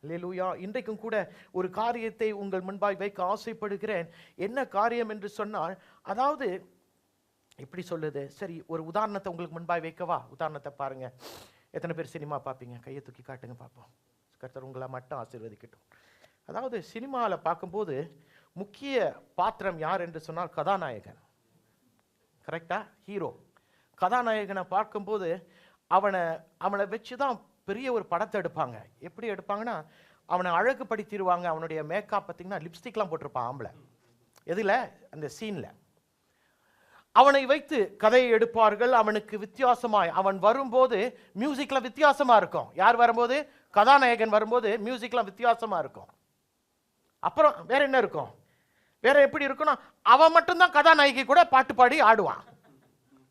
அல்லேலூயா. இன்றைக்கும் கூட ஒரு காரியத்தை உங்கள் முன்பாய் வைக்க ஆசைப்படுகிறேன். என்ன காரியம் என்று சொன்னால், அதாவது எப்படி சொல்லுது, சரி ஒரு உதாரணத்தை உங்களுக்கு முன்பாய் வைக்கவா? உதாரணத்தை பாருங்க. எத்தனை பேர் சினிமா பார்ப்பீங்க? கையை தூக்கி காட்டுங்க பார்ப்போம். கர்த்தர் உங்களை மட்டும் ஆசீர்வதிக்கட்டும். அதாவது சினிமாவில் பார்க்கும்போது முக்கிய பாத்திரம் யார் என்று சொன்னால் கதாநாயகன். கரெக்டா? ஹீரோ. கதாநாயகனை பார்க்கும்போது அவனை வச்சு தான் பெரிய ஒரு படத்தை எடுப்பாங்க. எப்படி எடுப்பாங்கன்னா, அவனை அழகுபடுத்திடுவாங்க. அவனுடைய மேக்கப் பார்த்தீங்கன்னா லிப்ஸ்டிக்லாம் போட்டிருப்பான் ஆம்பளை. எதில்? அந்த சீனில். அவனை வைத்து கதையை எடுப்பார்கள். அவனுக்கு வித்தியாசமாய் அவன் வரும்போது மியூசிக்லாம் வித்தியாசமா இருக்கும். யார் வரும்போது? கதாநாயகன் வரும்போது மியூசிக்லாம் வித்தியாசமா இருக்கும். அப்புறம் வேற என்ன இருக்கும்? வேற எப்படி இருக்குன்னா, அவன் மட்டும்தான் கதாநாயகி கூட பாட்டு பாடி ஆடுவான்.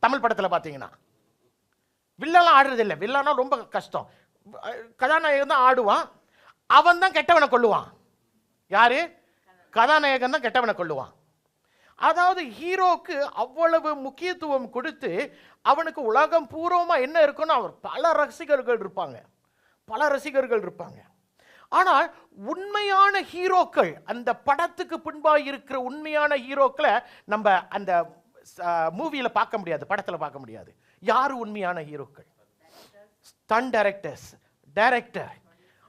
தமிழ் படத்தில் பார்த்தீங்கன்னா வில்லெல்லாம் ஆடுறது இல்லை. வில்லனா ரொம்ப கஷ்டம். கதாநாயகன் தான் ஆடுவான். அவன் தான் கெட்டவனை கொள்ளுவான். யாரு? கதாநாயகன் தான் கெட்டவனை கொள்ளுவான். அதாவது ஹீரோக்கு அவ்வளவு முக்கியத்துவம் கொடுத்து அவனுக்கு உலகம் பூர்வமா என்ன இருக்குன்னு அவர் பல ரசிகர்கள் இருப்பாங்க. ஆனால் உண்மையான ஹீரோக்கள், அந்த படத்துக்கு பின்பாக இருக்கிற உண்மையான ஹீரோக்களை நம்ம அந்த மூவியில பார்க்க முடியாது, படத்தில் பார்க்க முடியாது. யாரு உண்மையான ஹீரோக்கள்? ஸ்டண்ட் டைரக்டர்,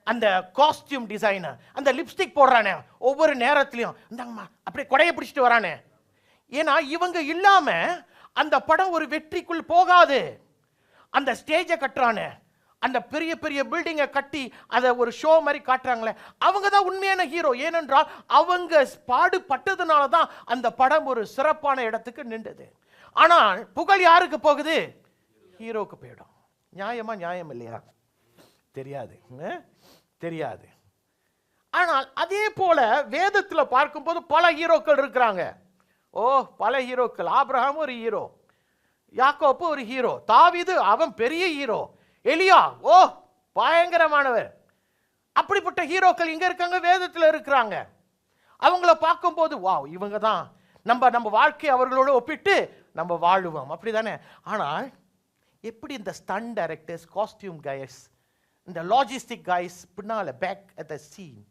அந்த காஸ்டியூம் டிசைனர், அந்த லிப்ஸ்டிக் போடுறானே ஒவ்வொரு நேரத்திலையும் இந்தாங்கம்மா அப்படியே கொடையை பிடிச்சிட்டு வரானே. ஏன்னா இவங்க இல்லாம அந்த படம் ஒரு வெற்றிக்குள் போகாது. அந்த ஸ்டேஜை கட்டுறானே, அந்த பெரிய பெரிய பில்டிங்கை கட்டி அதை ஒரு ஷோ மாதிரி காட்டுறாங்களே, அவங்க தான் உண்மையான ஹீரோ. ஏனென்றால் அவங்க பாடுபட்டதுனால தான் அந்த படம் ஒரு சிறப்பான இடத்துக்கு நின்றது. ஆனால் புகழ் யாருக்கு போகுது? ஹீரோக்கு போயிடும். நியாயமா? நியாயம் இல்லையா? தெரியாது. ஆனால் அதே போல வேதத்தில் பார்க்கும்போது பல ஹீரோக்கள் இருக்கிறாங்க. பல ஹீரோக்கள். ஆபிரகாம் ஒரு ஹீரோ, யாக்கோப்பு ஒரு ஹீரோ, தாவீது அவன் பெரிய ஹீரோ, எலியா பயங்கரமானவர். அப்படிப்பட்ட ஹீரோக்கள் இங்க இருக்காங்க, வேதத்தில் இருக்கிறாங்க. அவங்கள பார்க்கும்போது வாவ், இவங்க தான் நம்ம வாழ்க்கையை அவர்களோட ஒப்பிட்டு நம்ம வாழுவோம், அப்படிதானே? ஆனால் எப்படி இந்த ஸ்டண்ட் டைரக்டர்ஸ், காஸ்டியூம் கைஸ், இந்த லாஜிஸ்டிக் கைஸ் பின்னால பேக் அட் த சீன்,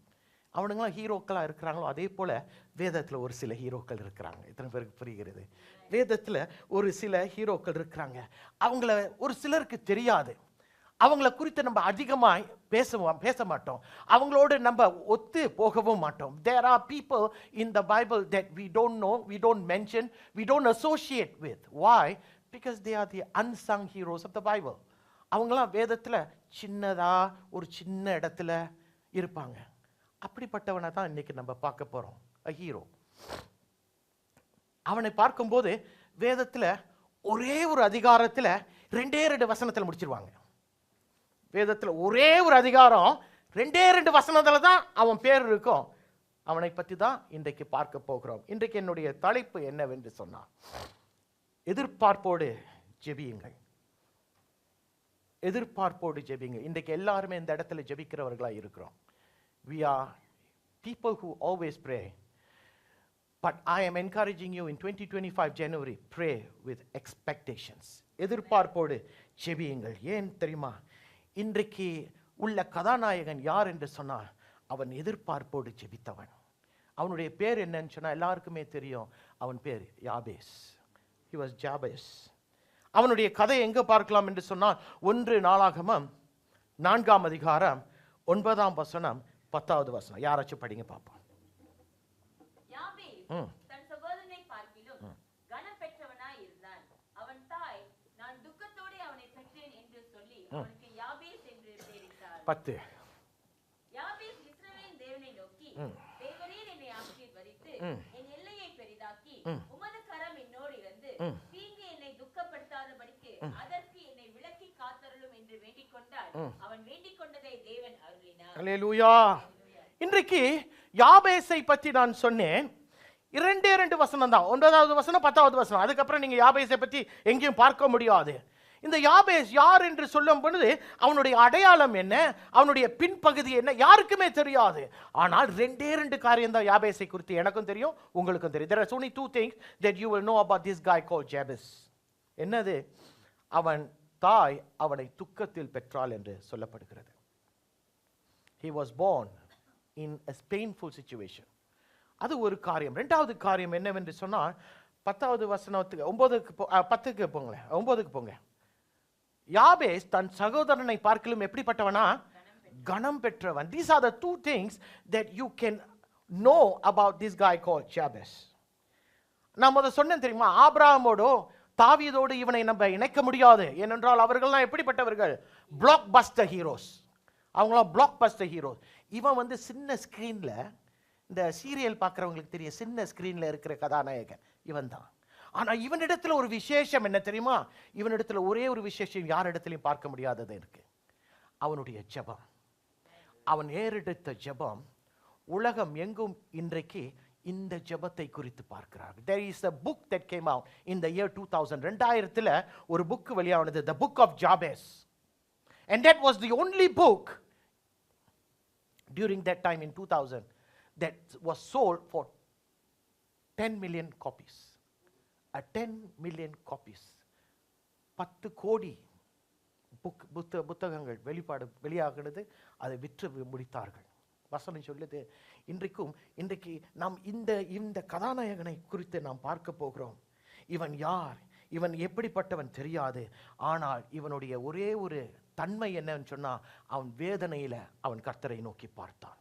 அவனுங்களாம் ஹீரோக்களாக இருக்கிறாங்களோ அதே போல் வேதத்தில் ஒரு சில ஹீரோக்கள் இருக்கிறாங்க. எத்தனை பேருக்கு புரிகிறது? வேதத்தில் ஒரு சில ஹீரோக்கள் இருக்கிறாங்க. அவங்கள ஒரு சிலருக்கு தெரியாது. அவங்கள குறித்து நம்ம அதிகமாக பேச மாட்டோம். அவங்களோடு நம்ம ஒத்து போகவும் மாட்டோம். There are people in the Bible that we don't know, we don't mention, we don't associate with. Why? Because they are the unsung heroes of the Bible. அவங்களாம் வேதத்தில் ஒரு சின்ன இடத்துல இருப்பாங்க. அப்படிப்பட்டவனை தான் இன்னைக்கு நம்ம பார்க்க போறோம். ஹீரோ. அவனை பார்க்கும்போது வேதத்தில் ஒரே ஒரு அதிகாரத்தில் 2 வசனத்தில் முடிச்சிருவாங்க. வேதத்தில் ஒரே ஒரு அதிகாரம் 2 வசனத்தில் தான் அவன் பேர் இருக்கும். அவனை பற்றி தான் இன்றைக்கு பார்க்க போகிறோம். இன்றைக்கு என்னுடைய தலைப்பு என்னவென்று சொன்னார், எதிர்பார்ப்போடு ஜெபியுங்கள். இன்றைக்கு எல்லாருமே இந்த இடத்துல ஜெபிக்கிறவர்களாக இருக்கிறோம். We are people who always pray. But I am encouraging you in 2025 January, pray with expectations. எதிர்பார்ப்போடு ஜெபியுங்கள். ஏன் தெரியுமா? இன்றைக்கு உள்ள கதாநாயகன் யார் என்று சொன்னால் அவன் எதிர்பார்ப்போடு ஜெபித்தவன். அவனுடைய பேர் என்னன்னு சொன்னால் எல்லாருக்குமே தெரியும். அவன் பேர் யாபேஸ். He was Jabez. அவனுடைய கதை எங்க பார்க்கலாம் என்று சொன்னால் 1 நாளாகமம் 4ஆம் அதிகாரம் 9ஆம் வசனம் 10வது வசனம். யாராச்சும் படிங்க பார்ப்போம். யாபேஸ் தன் சகோதரனை பார்க்கிலும் கனம் பெற்றவனாய் இருந்தான். அவன் தாய், நான் துக்கத்தோடு அவனை பெற்றேன் என்று சொல்லி அவனுக்கு யாபேஸ் என்று பெயரிட்டாள். 10. யாபேஸ் இஸ்ரவேலின் தேவனை நோக்கி, தேவரீர் என்னை ஆசீர்வதித்து என் எல்லையை பெரிதாக்கி உமது கரம் என்னோடு இருந்து தீங்கு என்னை துக்கப்படுத்தாதபடிக்கு அதற்கு என்னை விலக்கி காத்தருளும் என்று வேண்டிக் கொண்டால் அவன் வேண்டிக் கொண்டதை தேவன் அருளினார். அல்லேலூயா. இன்றைக்கு யாபேசை பற்றி நான் சொன்னேன். 2 வசனம் தான், 9வது வசனம் 10வது வசனம். அதுக்கப்புறம் நீங்க யாபேசை பற்றி எங்கேயும் பார்க்க முடியாது. இந்த யாபேஸ் யார் என்று சொல்லும் பொழுது அவனுடைய அடையாளம் என்ன, அவனுடைய பின்பகுதி என்ன, யாருக்குமே தெரியாது. ஆனால் 2 காரியம் தான் யாபேசை குறித்து எனக்கும் தெரியும், உங்களுக்கும் தெரியும். There are only 2 things that you will know about this guy called Jabez. என்னது? அவன் தாய் அவனை துக்கத்தில் பெற்றாள் என்று சொல்லப்படுகிறது. he was born in a painful situation. அது ஒரு காரியம். இரண்டாவது காரியம் என்னவென்று சொன்னால் 10வது வசனத்துக்கு 10க்கு போங்களேன், 9க்கு போங்க. யாபேஸ் தன் சகோதரனை பார்க்கலும் எப்படிப்பட்டவனா? கனம் பெற்றவன். These are the two things that you can know about this guy called Jabez. நான் முதல்ல சொன்னேன் தெரியுமா, ஆபிரகாமோடு தாவீதோடு இவனை நம்ம இணைக்க முடியாது. ஏனென்றால் அவர்கள்லாம் எப்படிப்பட்டவர்கள்? Black Bastar heroes. அவங்களாம் பிளாக் பஸ்டர் ஹீரோஸ். இவன் சின்ன ஸ்கிரீன்ல, இந்த சீரியல் பார்க்குறவங்களுக்கு தெரியும், சின்ன ஸ்கிரீன்ல இருக்கிற கதாநாயகன் இவன் தான். ஆனா இவனிடத்துல ஒரு விசேஷம் என்ன தெரியுமா? இவனிடத்துல ஒரே ஒரு விசேஷம் யாரிடத்திலையும் பார்க்க முடியாதது இருக்கு. அவனுடைய ஜெபம். அவன் ஏறெடுத்த ஜெபம் உலகம் எங்கும் இன்றைக்கு இந்த ஜெபத்தை குறித்து பார்க்கிறார்கள். There is a book that came out in the year 2000. 2000ல ஒரு புக் வெளியானது, The Book of Jabez. And that was the only book during that time in 2000 that was sold for 10 million copies. 10 million copies. 10 கோடி புத்தகங்கள் வெளியாகிறது. அதை விற்று முடித்தார்கள். வசனம் சொல்லுது, இன்றைக்கு நாம் இந்த கதாநாயகனை குறித்து நாம் பார்க்க போகிறோம். இவன் யார், இவன் எப்படிப்பட்டவன் தெரியாது. ஆனால் இவனுடைய ஒரே ஒரு தன்மை என்னன்னு சொன்னா, அவன் வேதனையில அவன் கர்த்தரை நோக்கி பார்த்தான்.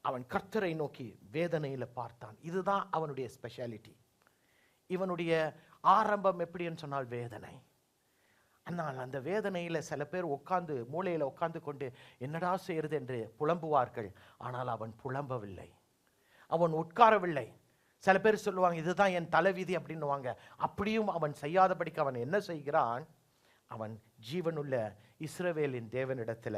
அவன் கர்த்தரை நோக்கி வேதனையில பார்த்தான். இதுதான் அவனுடைய ஸ்பெஷாலிட்டி. இவனுடைய ஆரம்பம் எப்படின்னு சொன்னால் வேதனை. ஆனால் அந்த வேதனையில சில பேர் உட்கார்ந்து மூளையில உட்கார்ந்து கொண்டு என்னடா செய்யறது என்று புலம்புவார்கள். ஆனால் அவன் புலம்பவில்லை, அவன் உட்காரவில்லை. சில பேர் சொல்லுவாங்க இதுதான் என் தலைவிதி அப்படின்னுவாங்க. அப்படியும் அவன் செய்யாதபடிக்கு அவன் என்ன செய்கிறான்? அவன் ஜீவனுள்ள இஸ்ரவேலின் தேவனிடத்துல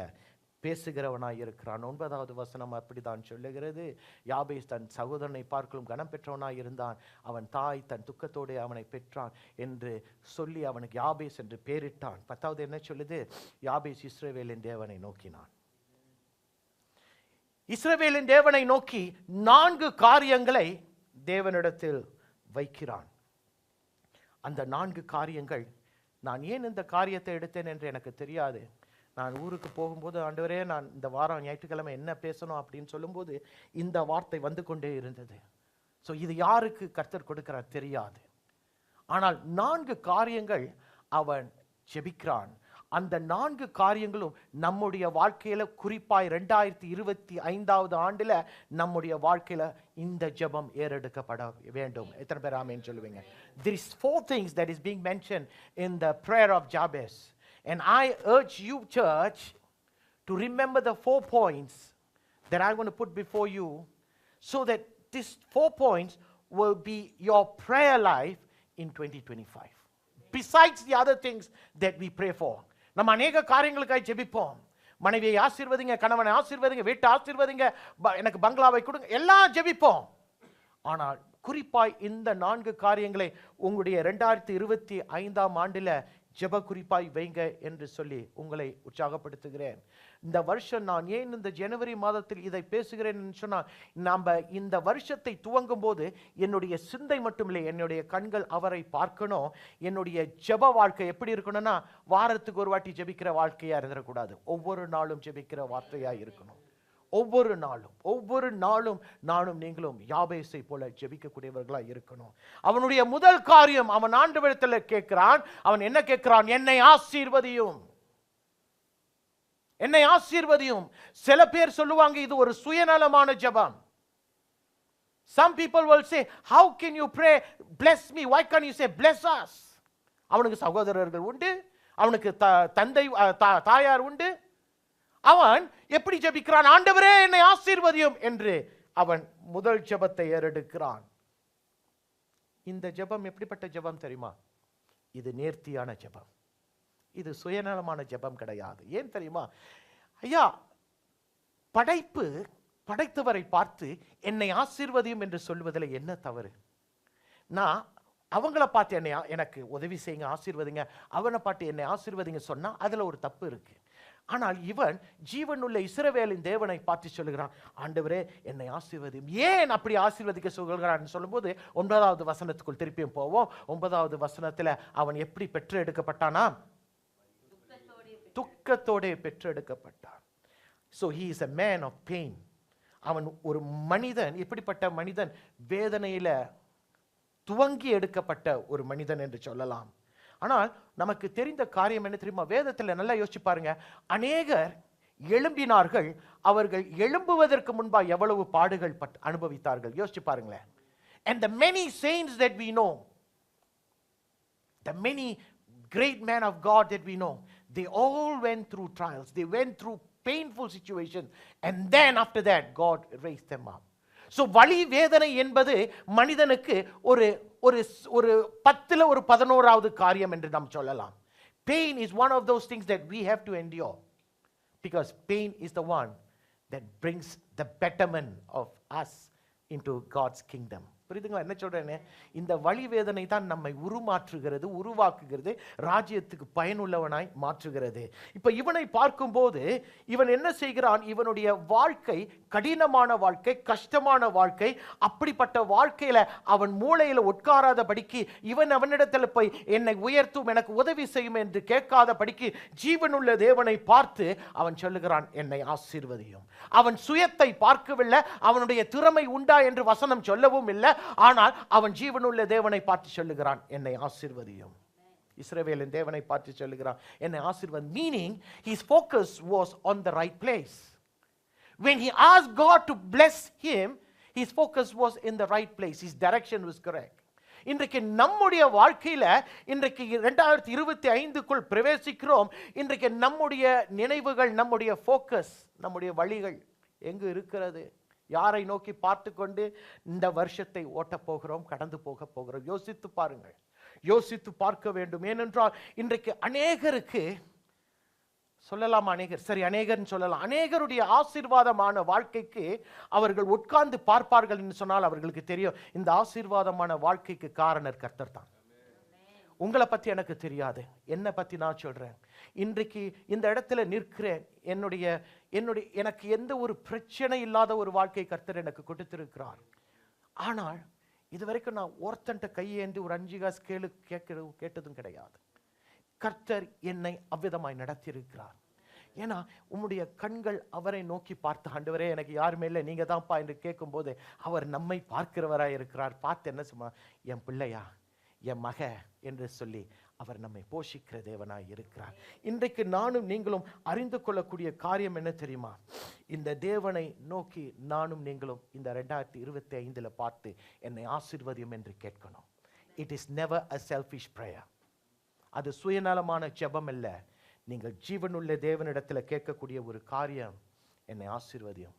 பேசுகிறவனாய் இருக்கிறான். 9வது வசனம் அப்படித்தான் சொல்லுகிறது. யாபேஸ் தன் சகோதரனை பார்க்கலும் கனம் பெற்றவனாய் இருந்தான். அவன் தாய் தன் துக்கத்தோடு அவனை பெற்றான் என்று சொல்லி அவனுக்கு யாபேஸ் என்று பெயரிட்டான். 10வது என்ன சொல்லுது? யாபேஸ் இஸ்ரவேலின் தேவனை நோக்கினான். இஸ்ரவேலின் தேவனை நோக்கி 4 காரியங்களை தேவனிடத்தில் வைக்கிறான். அந்த 4 காரியங்கள், நான் ஏன் இந்த காரியத்தை எடுத்தேன் என்று எனக்கு தெரியாது. நான் ஊருக்கு போகும்போது, ஆண்டவரே நான் இந்த வாரம் ஞாயிற்றுக்கிழமை என்ன பேசணும் அப்படின்னு சொல்லும்போது இந்த வார்த்தை வந்து கொண்டே இருந்தது. ஸோ இது யாருக்கு கர்த்தர் கொடுக்கிறார் தெரியாது. ஆனால் 4 காரியங்கள் அவன் ஜெபிக்கிறான். அந்த 4 காரியங்களும் நம்முடைய வாழ்க்கையில, குறிப்பாய் 2025வது ஆண்டுல நம்முடைய வாழ்க்கையில இந்த ஜெபம் ஏறெடுக்கப்பட வேண்டும். எத்தனை பேர் ஆமென் சொல்லுவீங்க? There is 4 things that is being mentioned in the prayer of Jabez. And I urge you, church, to remember the 4 points that I'm going to put before you, so that these 4 points will be your prayer life in 2025. Besides the other things that we pray for. நம்ம அநேக காரியங்களுக்காக ஜெபிப்போம். மனைவியை ஆசீர்வதிங்க, கணவனை ஆசீர்வதிங்க, வீட்டை ஆசீர்வதிங்க, எனக்கு பங்களாவை கொடுங்க, எல்லாம் ஜெபிப்போம். ஆனால் குறிப்பாய் இந்த 4 காரியங்களை உங்களுடைய 2025ஆம் ஆண்டுல ஜெப குறிப்பாய் வைங்க என்று சொல்லி உங்களை உற்சாகப்படுத்துகிறேன். இந்த வருஷம் நான் ஏன் இந்த ஜனவரி மாதத்தில் இதை பேசுகிறேன் சொன்னால், நாம் இந்த வருஷத்தை துவங்கும் போது என்னுடைய சிந்தை மட்டுமில்லை, என்னுடைய கண்கள் அவரை பார்க்கணும். என்னுடைய ஜெப வாழ்க்கை எப்படி இருக்கணும்னா, வாரத்துக்கு ஒரு வாட்டி ஜெபிக்கிற வாழ்க்கையா இருந்துடக்கூடாது. ஒவ்வொரு நாளும் ஜெபிக்கிற வார்த்தையா இருக்கணும். ஒவ்வொரு நாளும் நானும் நீங்களும் யாபேசை போல ஜெபிக்கக்கூடியவர்களா இருக்கணும். அவனுடைய முதல் காரியம், அவன் ஆண்டவரிடத்தில் கேட்கிறான். அவன் என்ன கேட்கிறான்? என்னை ஆசீர்வதியும், என்னை ஆசீர்வதியும். சில பேர் சொல்லுவாங்க இது ஒரு சுயநலமான ஜெபம். Some people will say, how can you pray bless me? Why can't you say bless us? அவனுக்கு சகோதரர்கள் உண்டு, அவனுக்கு தந்தை தாயார் உண்டு. அவன் எப்படி ஜெபிக்கிறான்? ஆண்டவரே என்னை ஆசீர்வதியும் என்று அவன் முதல் ஜெபத்தை ஏறெடுக்கிறான். இந்த ஜெபம் எப்படிப்பட்ட ஜெபம் தெரியுமா? இது நேர்த்தியான ஜெபம். இது சுயநலமான ஜெபம் கிடையாது. ஏன் தெரியுமா? ஐயா, படைத்தவரை பார்த்து என்னை ஆசீர்வதியும் என்று சொல்வதில் என்ன தவறு? நான் அவங்கள பார்த்து எனக்கு உதவி செய்யுங்க, ஆசீர்வதிங்க, அவனை பார்த்து என்னை ஆசீர்வதிங்க சொன்னா அதுல ஒரு தப்பு இருக்கு. ஆனால் இவன் ஜீவனுள்ள இஸ்ரவேலின் தேவனை பார்த்து சொல்லுகிறான், ஆண்டவரே என்னை ஆசீர்வதியும். ஏன் அப்படி ஆசீர்வதிக்க சொல்கிறான்னு சொல்லும்போது 9வது வசனத்துக்குள் திருப்பியும் போவோம். 9வது வசனத்துல அவன் எப்படி பெற்று எடுக்கப்பட்டானா? துக்கத்தோட பெற்று எடுக்கப்பட்டான். So he is a man of pain. அவன் ஒரு மனிதன், எப்படிப்பட்ட மனிதன்? வேதனையில துவங்கி எடுக்கப்பட்ட ஒரு மனிதன் என்று சொல்லலாம். ஆனால் நமக்கு தெரிந்த காரியம் என்ன தெரியுமா? வேதத்தில் நல்லா யோசிச்சு பாருங்க. அநேகர் எழும்பினார்கள், அவர்கள் எழும்புவதற்கு முன்பா எவ்வளவு பாடுகள் அனுபவித்தார்கள் யோசிச்சு பாருங்களேன். And the many saints that we know, the many great men of God that we know, they all went through trials, they went through painful situations, and then after that God raised them up. So வலி வேதனை என்பது மனிதனுக்கு ஒரு ஒரு ஒரு 10ல ஒரு 11வது காரியம் என்று நாம் சொல்லலாம். Pain is one of those things that we have to endure, because pain is the one that brings the betterment of us into God's kingdom. புரியுதுங்களா என்ன சொல்றேன்னு? இந்த வலி வேதனை தான் நம்மை உருமாற்றுகிறது, உருவாக்குகிறது, ராஜ்யத்துக்கு பயனுள்ளவனாய் மாற்றுகிறது. இப்ப இவனை பார்க்கும்போது இவன் என்ன செய்கிறான்? இவனுடைய வாழ்க்கை கடினமான வாழ்க்கை, கஷ்டமான வாழ்க்கை. அப்படிப்பட்ட வாழ்க்கையில அவன் மூளையில உட்காராத படிக்கு, இவன் அவனிடத்தில் போய் என்னை உயர்த்தும், எனக்கு உதவி செய்யும் என்று கேட்காத படிக்கு ஜீவனுள்ள தேவனை பார்த்து அவன் சொல்லுகிறான், என்னை ஆசீர்வதியும். அவன் சுயத்தை பார்க்கவில்லை, அவனுடைய திறமை உண்டா என்று வசனம் சொல்லவும் இல்லை. ஆனால் அவன் ஜீவனுள்ள தேவனை பார்த்து சொல்லுகிறான், என்னை ஆசீர்வதியும். இஸ்ரவேலின் தேவனை பார்த்து சொல்லுகிறான், என்னை ஆசீர்வதி. Meaning his focus was on the right place. When he asked God to bless him, his focus was in the right place. His direction was correct. இன்றைக்கு நம்முடைய வாழ்க்கையில இன்றைக்கு 2025க்குள் பிரவேசிக்கிறோம். இன்றைக்கு நம்முடைய நினைவுகள், நம்முடைய ஃபோக்கஸ், நம்முடைய வழிகள் எங்கு இருக்கிறது? யாரை நோக்கி பார்த்து கொண்டு இந்த வருஷத்தை ஓட்டப் போகிறோம், கடந்து போக போகிறோம்? யோசித்து பாருங்கள், யோசித்து பார்க்க வேண்டும். ஏனென்றால் இன்றைக்கு அநேகருக்கு சொல்லலாம், அநேகர்னு சொல்லலாம், அநேகருடைய ஆசீர்வாதமான வாழ்க்கைக்கு அவர்கள் உட்கார்ந்து பார்ப்பார்கள் என்று சொன்னால் அவர்களுக்கு தெரியும், இந்த ஆசீர்வாதமான வாழ்க்கைக்கு காரணர் கர்த்தர் தான். உங்களை பத்தி எனக்கு தெரியாது, என்னை பத்தி நான் சொல்றேன். இன்றைக்கு இந்த இடத்துல நிற்கிறேன், எனக்கு எந்த ஒரு பிரச்சனை இல்லாத ஒரு வாழ்க்கை கர்த்தர் எனக்கு கொடுத்திருக்கிறார். ஆனால் இதுவரைக்கும் நான் ஒருத்தன்ட்ட கையேந்தி ஒரு 5 காசு கேட்டதும் கிடையாது. கர்த்தர் என்னை அவ்விதமாய் நடத்தியிருக்கிறார். ஏன்னா உம்முடைய கண்கள் அவரை நோக்கி பார்த்து, ஆண்டவரே எனக்கு யாருமே இல்லை, நீங்க தான்ப்பா என்று கேட்கும்போது அவர் நம்மை பார்க்கிறவராய் இருக்கிறார். பார்த்து என்ன சும்மா, என் பிள்ளையா, என் மக என்று சொல்லி அவர் நம்மை போஷிக்கிற தேவனாய் இருக்கிறார். இன்றைக்கு நானும் நீங்களும் அறிந்து கொள்ளக்கூடிய காரியம் என்ன தெரியுமா? இந்த தேவனை நோக்கி நானும் நீங்களும் இந்த 2025 பார்த்து என்னை ஆசீர்வதியும் என்று கேட்கணும். It is never a selfish prayer. அது சுயநலமான ஜெபம் அல்ல. நீங்கள் ஜீவனுள்ள தேவனிடத்தில் கேட்கக்கூடிய ஒரு காரியம், என்னை ஆசீர்வதியும்.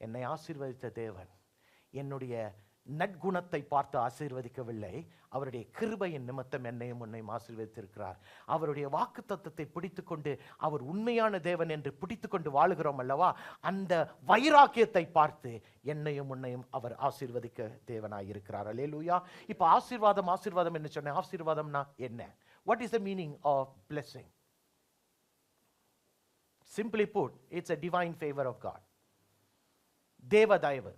என்னை ஆசீர்வதித்த தேவன் என்னுடைய நற்குணத்தை பார்த்து ஆசீர்வதிக்கவில்லை, அவருடைய கிருபையின் நிமித்தம் என்னையும் உன்னையும் ஆசீர்வதித்திருக்கிறார். அவருடைய வாக்குத்தத்தத்தை பிடித்துக்கொண்டு அவர் உண்மையான தேவன் என்று பிடித்துக்கொண்டு வாழுகிறோம் அல்லவா, அந்த வைராக்கியத்தை பார்த்து என்னையும் உன்னையும் அவர் ஆசீர்வதிக்க தேவனாய் இருக்கிறார். அல்லேலூயா. இப்ப ஆசீர்வாதம் என்ன சொன்னேன்? ஆசீர்வாதம்னா என்ன? What is the meaning of blessing? Simply put, it's a divine favor of God. தேவ தயவு.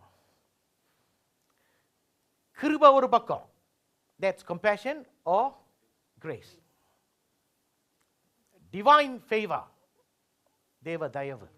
கிருபை ஒரு பக்கம், that's compassion or grace. Divine favor, தேவ தயவு.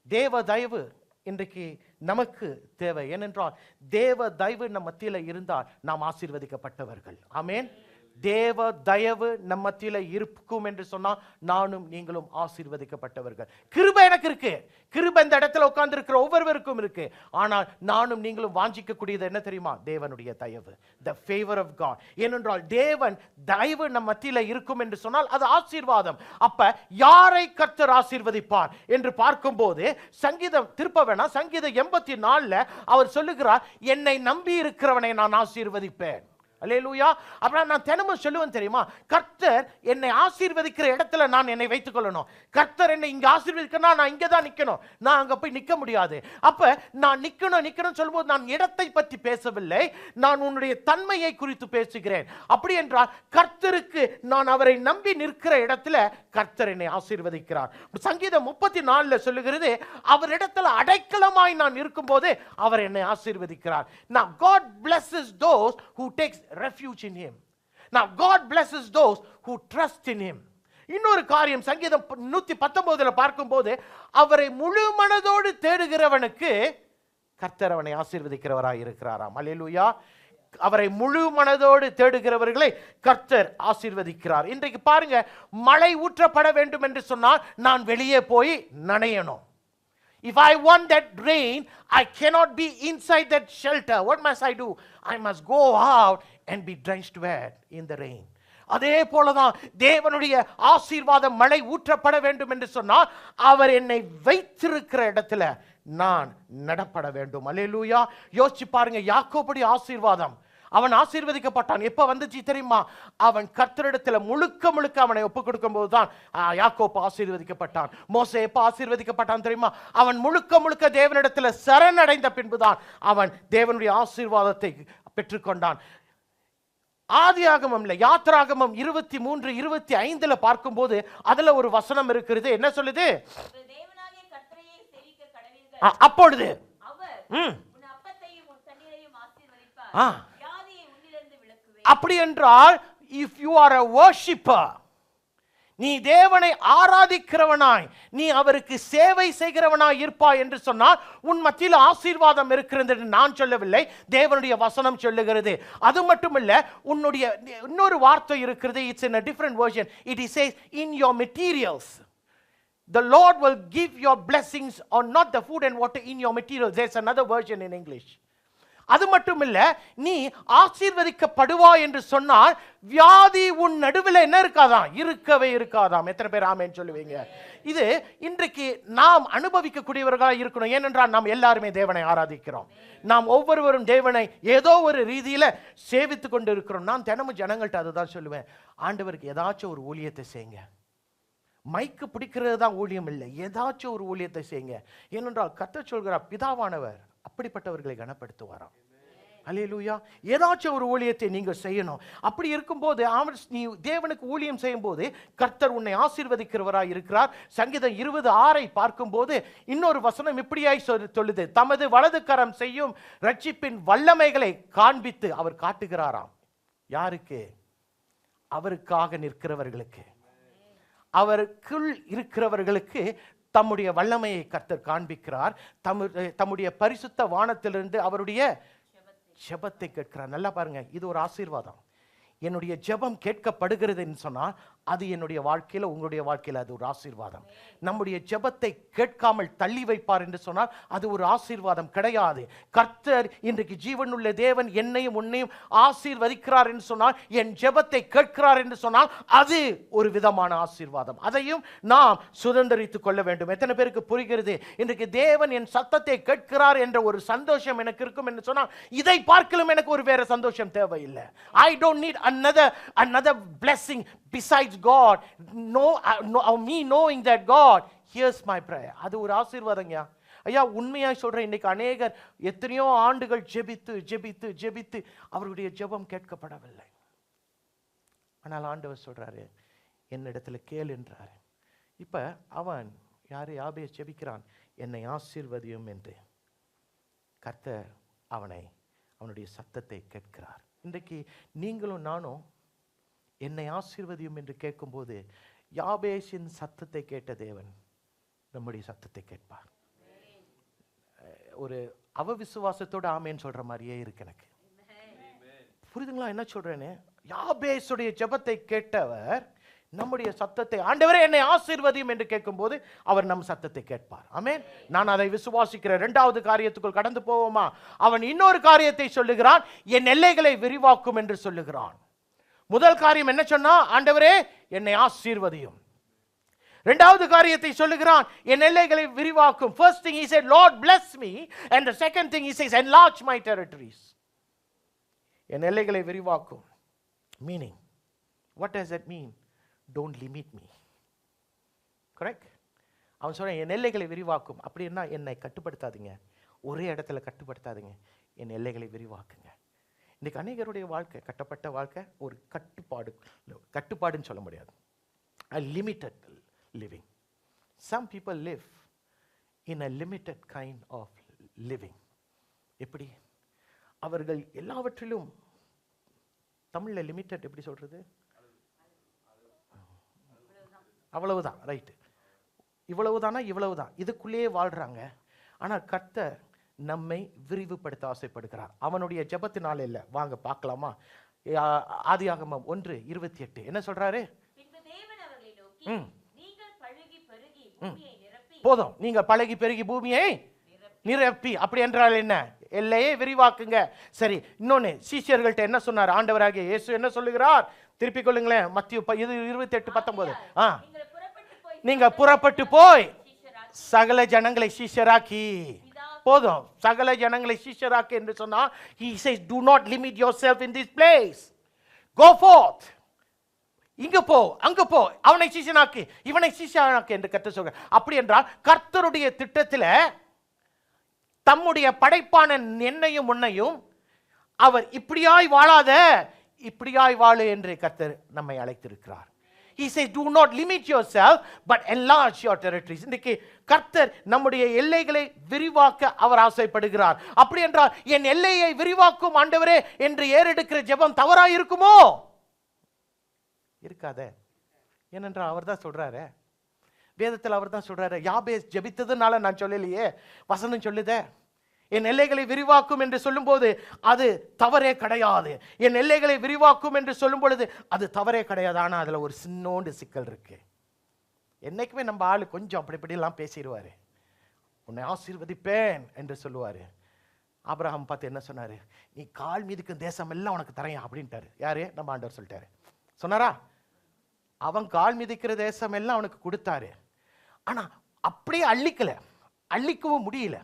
தேவ தயவு இன்றைக்கு நமக்கு தேவை. ஏனென்றால் தேவ தயவு நம் மத்தியில இருந்தால் நாம் ஆசீர்வதிக்கப்பட்டவர்கள். ஆமென். தேவ தயவு நம்ம மத்தியில இருக்கும் என்று சொன்னா நானும் நீங்களும் ஆசீர்வதிக்கப்பட்டவர்கள். கிருபை எனக்கு இருக்கு, கிருபை இந்த இடத்துல உட்கார்ந்து இருக்கிற ஒவ்வொருவருக்கும் இருக்கு. ஆனால் நானும் நீங்களும் வாஞ்சிக்கக்கூடியது என்ன தெரியுமா? தேவனுடைய தயவு, the favor of God. ஏனென்றால் தேவன் தயவு நம்ம மத்தியில இருக்கும் என்று சொன்னால் அது ஆசீர்வாதம். அப்ப யாரை கர்த்தர் ஆசீர்வதிப்பார் என்று பார்க்கும்போது சங்கீதம் திருப்ப வேணாம், சங்கீதம் 84 அவர் சொல்லுகிறார், என்னை நம்பி இருக்கிறவனை நான் ஆசீர்வதிப்பேன். அல்லேலூயா. அப்புறம் நான் தினமும் சொல்லுவேன் தெரியுமா, கர்த்தர் என்னை ஆசீர்வதிக்கிற இடத்துல நான் என்னை வைத்துக் கொள்ளணும். கர்த்தர் என்னை இங்க ஆசீர்வதிக்கணும், நான் இங்க தான் நிக்கணும், நான் அங்க போய் நிக்க முடியாது. அப்ப நான் நிக்கணும் சொல்லும்போது நான் இடத்தை பற்றி பேசவில்லை, நான் உன்னுடைய தன்மையை குறித்து பேசுகிறேன். அப்படி என்றால் கர்த்தருக்கு நான் அவரை நம்பி நிற்கிற இடத்துல கர்த்தர் என்னை ஆசீர்வதிக்கிறார். சங்கீதம் 34 சொல்லுகிறது, அவர் இடத்துல அடைக்கலமாய் நான் இருக்கும்போது அவர் என்னை ஆசீர்வதிக்கிறார். Now God blesses those who takes refuge in him. Now God blesses those who trust in him. இன்னொரு காரியம் சங்கீதம் 119 பார்க்கும்போது, அவரை முழு மனதோடு தேடுகிறவனுக்கு கர்த்தர் அவனை ஆசீர்வதிக்கிறவராய் இருக்கிறாராம். அல்லேலூயா. அவரை முழு மனதோடு தேடுகிறவர்களை கர்த்தர் ஆசீர்வதிக்கிறார். இன்றைக்கு பாருங்க, மழை ஊற்றப்பட வேண்டும் என்று சொன்னால் நான் வெளியே போய் நனையணும். If I want that rain, I cannot be inside that shelter. What must I do? I must go out and be drenched wet in the rain. அதே போலதான் தேவனுடைய ஆசீர்வாதம் மழை ஊற்றப்பட வேண்டும் என்று சொன்னால் அவர் என்னை வைத்திருக்கிற இடத்துல நான் நடப்பட வேண்டும். அல்லேலூயா. யோசிச்சு பாருங்க, யாக்கோபுடைய ஆசீர்வாதம், அவன் ஆசீர்வதிக்கப்பட்டான். எப்ப வந்துச்சு தெரியுமா? அவன் கர்த்தரிடத்துல முழுக்க முழுக்க அவனை ஒப்பு கொடுக்கும் போதுதான் யாக்கோபு ஆசீர்வதிக்கப்பட்டான். மோசே எப்ப ஆசீர்வதிக்கப்பட்டான் தெரியுமா? அவன் முழுக்க முழுக்க தேவனிடத்துல சரணடைந்த பின்புதான் அவன் தேவனுடைய ஆசீர்வாதத்தை பெற்றுக்கொண்டான். ஆதியாகமம்ல யாத்ராகமம் 23:25 பார்க்கும்போது அதுல ஒரு வசனம் இருக்கிறது. என்ன சொல்லுது? அப்பொழுது அப்படி என்றால், if you are a worshipper, நீ தேவனை ஆராதிக்கிறவனாய், நீ அவருக்கு சேவை செய்கிறவனாய் இருப்பாய் என்று சொன்னால் உன் மத்தியில் ஆசீர்வாதம் இருக்கிறது என்று நான் சொல்லவில்லை, தேவனுடைய வசனம் சொல்லுகிறது. அது மட்டுமல்ல, உன்னுடைய இன்னொரு வார்த்தை இருக்கிறது. It's in a different version. It says in your materials. The Lord will give your blessings on not the food and water, in your materials. There's another version in English. அது மட்டுமில்ல, நீ ஆசீர்வதிக்கப்படுவாய் என்று சொன்னால் வியாதி உன் நடுவில் என்ன இருக்காதாம்? இருக்கவே இருக்காதாம். எத்தனை பேர் ஆமென் சொல்லுவீங்க? இது இன்றைக்கு நாம் அனுபவிக்கக்கூடியவர்களாக இருக்கணும். ஏனென்றால் நாம் எல்லாருமே தேவனை ஆராதிக்கிறோம். நாம் ஒவ்வொருவரும் தேவனை ஏதோ ஒரு ரீதியில சேவித்து கொண்டு இருக்கிறோம். நான் தினமும் ஜனங்கள்ட்ட அதுதான் சொல்லுவேன், ஆண்டவருக்கு ஏதாச்சும் ஒரு ஊழியத்தை செய்யுங்க. மைக்கு பிடிக்கிறது தான் ஊழியம் இல்லை, ஏதாச்சும் ஒரு ஊழியத்தை செய்யுங்க. ஏனென்றால் கர்த்தர் சொல்கிறார், பிதாவானவர் அப்படிப்பட்டவர்களை கனப்படுத்துவாராம். அல்லேலூயா. ஏதாச்சும் ஒரு ஊழியத்தை நீங்கள் செய்யணும். அப்படி இருக்கும்போது நீ தேவனுக்கு ஊழியம் செய்யும் போது கர்த்தர் உன்னை ஆசீர்வதிக்கிறவராய் இருக்கிறார். சங்கீதம் 20:6 பார்க்கும்போது இன்னொரு வசனம் இப்படியாய் சொல்லுது, தமது வலது கரம் செய்யும் ரட்சிப்பின் வல்லமைகளை காண்பித்து அவர் காட்டுகிறாராம். யாருக்கு? அவருக்காக நிற்கிறவர்களுக்கு, அவருக்குள் இருக்கிறவர்களுக்கு தம்முடைய வல்லமையை கர்த்தர் காண்பிக்கிறார். தம்முடைய பரிசுத்த வானத்திலிருந்து அவருடைய ஜெபத்தை கேட்கிறார். நல்லா பாருங்க, இது ஒரு ஆசீர்வாதம். என்னுடைய ஜெபம் கேட்கப்படுகிறது என்று சொன்னால் அது என்னுடைய வாழ்க்கையில், உங்களுடைய வாழ்க்கையில் அது ஒரு ஆசீர்வாதம். நம்முடைய ஜெபத்தை கேட்காமல் தள்ளி வைப்பார் என்று சொன்னால் அது ஒரு ஆசீர்வாதம் கிடையாது. கர்த்தர் இன்றைக்கு ஜீவனுள்ள தேவன் என்னையும் உன்னையும் ஆசீர்வதிக்கிறார் என்று சொன்னால், என் ஜெபத்தை கேட்கிறார் என்று சொன்னால் அது ஒரு விதமான ஆசீர்வாதம். அதையும் நாம் சுதந்திரித்துக் கொள்ள வேண்டும். எத்தனை பேருக்கு புரிகிறது? இன்றைக்கு தேவன் என் சத்தத்தை கேட்கிறார் என்ற ஒரு சந்தோஷம் எனக்கு இருக்கும் என்று சொன்னால் இதை பார்க்கலும் எனக்கு ஒரு வேற சந்தோஷம் தேவையில்லை. I don't need another blessing besides God. Me knowing that God hears my prayer. அது ஒரு ஆசீர்வாதங்க. ஐயா, உண்மையாய் சொல்றேன், இன்னைக்கு அநேகர் எத்தனையோ ஆண்டுகள் ஜெபித்து ஜெபித்து ஜெபித்து அவருடைய ஜெபம் கேட்கப்படவில்லை. ஆனால் ஆண்டவர் சொல்றாரு, என்னிடத்துல கேள் என்றாரு. இப்ப அவன் யாரு? யாபேஸ் ஜெபிக்கிறான், என்னை ஆசீர்வதியும் என்று. கர்த்தர் அவனுடைய சத்தத்தை கேட்கிறார். இன்றைக்கு நீங்களும் நானும் என்னை ஆசீர்வதியும் என்று கேட்கும்போது யாபேசின் சத்தத்தை கேட்ட தேவன் நம்முடைய சத்தத்தை கேட்பார். ஒரு அவவிசுவாசத்தோட ஆமேன்னு சொல்ற மாதிரியே இருக்கு எனக்கு. புரியுதுங்களா என்ன சொல்றேன்னு? யாபேசுடைய ஜெபத்தை கேட்டவர் நம்முடைய சத்தத்தை, ஆண்டவரே என்னை ஆசீர்வதியும் என்று கேட்கும்போது அவர் நம் சத்தத்தை கேட்பார். ஆமென். நான் அதை விசுவாசிக்கிறேன். இரண்டாவது காரியத்துக்குள் கடந்து போவோமா? அவன் இன்னொரு காரியத்தை சொல்லுகிறான், என் எல்லைகளை விரிவாக்கும் என்று சொல்லுகிறான். முதல் காரியம் என்ன சொன்னா? ஆண்டவரே என்னை ஆசீர்வதியும். இரண்டாவது காரியத்தை சொல்லுகிறான், என் எல்லைகளை விரிவாக்கும். First thing he said, Lord bless me, and the second thing he says, enlarge my territories. என் எல்லைகளை விரிவாக்கும். Meaning, what does that mean? Don't limit me. Correct? அவன் சொல்றான், என் எல்லைகளை விரிவாக்கும். அப்படின்னா என்னை கட்டுப்படுத்தாதீங்க, ஒரே இடத்துல கட்டுப்படுத்தாதீங்க, என் எல்லைகளை விரிவாக்குங்க. இன்னைக்கு அநேகருடைய வாழ்க்கை, கட்டப்பட்ட வாழ்க்கை, ஒரு கட்டுப்பாடுன்னு சொல்ல முடியாது. A limited living. Some people live in a limited kind of living. எப்படி? அவர்கள் எல்லாவற்றிலும், தமிழ்ல லிமிட்டட் எப்படி சொல்றது? அவ்வளவுதான், ரைட்டு. இவ்வளவுதானா? இவ்வளவுதான். இதுக்குள்ளேயே வாழ்றாங்க. ஆனால் கர்த்தர் நம்மை விரிவுபடுத்த ஆசைப்படுகிறார். அவனுடைய ஜெபத்தினால இல்லை. வாங்க பார்க்கலாமா? ஆதியாகமம் 1:28 என்ன சொல்றாரு? போதும், நீங்க பழகி பெருகி பூமியை நிரப்பி. அப்படி என்றால் என்ன? எல்லையை விரிவாக்குங்க. சரி, இன்னொன்னு சீஷர்கள்ட்ட என்ன சொன்னார் ஆண்டவராகிய இயேசு? என்ன சொல்லுகிறார்? திருப்பிக் கொள்ளுங்களேன். மத்திய 28:19. நீங்க புறப்பட்டு போய் சகல ஜனங்களை சீஷராக்கி. போதும், சகல ஜனங்களை சீஷராக்கி என்று சொன்னா, he says do not limit yourself in this place, go forth. இங்க போ, அங்க போ, அவனை சீஷனாக்கி, இவனை சீஷனாக்கி என்று கர்த்தர் சொல்கிறார். அப்படி என்றால் கர்த்தருடைய திட்டத்தில் தம்முடைய படைப்பான என்னையும் உன்னையும் அவர் இப்படியாய் வாழாத, இப்படியாய் வாழு என்று கர்த்தர் நம்மை அழைத்திருக்கிறார். He says do not limit yourself but enlarge your territories. இன்றைக்கு கர்த்தர் நம்முடைய எல்லைகளை விரிவாக்க அவர் ஆசைப்படுகிறார். அப்படி என்றால் என் எல்லையை விரிவாக்கும் ஆண்டவரே என்று ஏறெடுக்கிற ஜெபம் தவறாய் இருக்குமோ? இருக்காதே. ஏனென்றால் அவர் தான் சொல்றாரு, வேதத்தில் அவர் தான் சொல்றாரு. யாபேஸ் ஜெபித்ததுனால நான் சொல்லலையே, வசனம் சொல்லுதே. என் எல்லைகளை விரிவாக்கும் என்று சொல்லும் போது அது தவறே கிடையாது. என் எல்லைகளை விரிவாக்கும் என்று சொல்லும் பொழுது அது தவறே கிடையாது. ஆனால் அதில் ஒரு சின்னோண்டு சிக்கல் இருக்கு. என்னைக்குமே நம்ம ஆளு கொஞ்சம் அப்படி இப்படிலாம் பேசிடுவாரு. உன்னை ஆசீர்வதிப்பேன் என்று சொல்லுவாரு. ஆபிரகாம் பார்த்து என்ன சொன்னாரு? நீ கால் மீதுக்கும் தேசம் எல்லாம் உனக்கு தரையா அப்படின்ட்டாரு. யாரு? நம்ம ஆண்டவர் சொல்லிட்டாரு. சொன்னாரா? அவன் கால் மிதிக்கிற தேசம் எல்லாம் அவனுக்கு கொடுத்தாரு. ஆனா அப்படியே அள்ளிக்கவும் முடியல.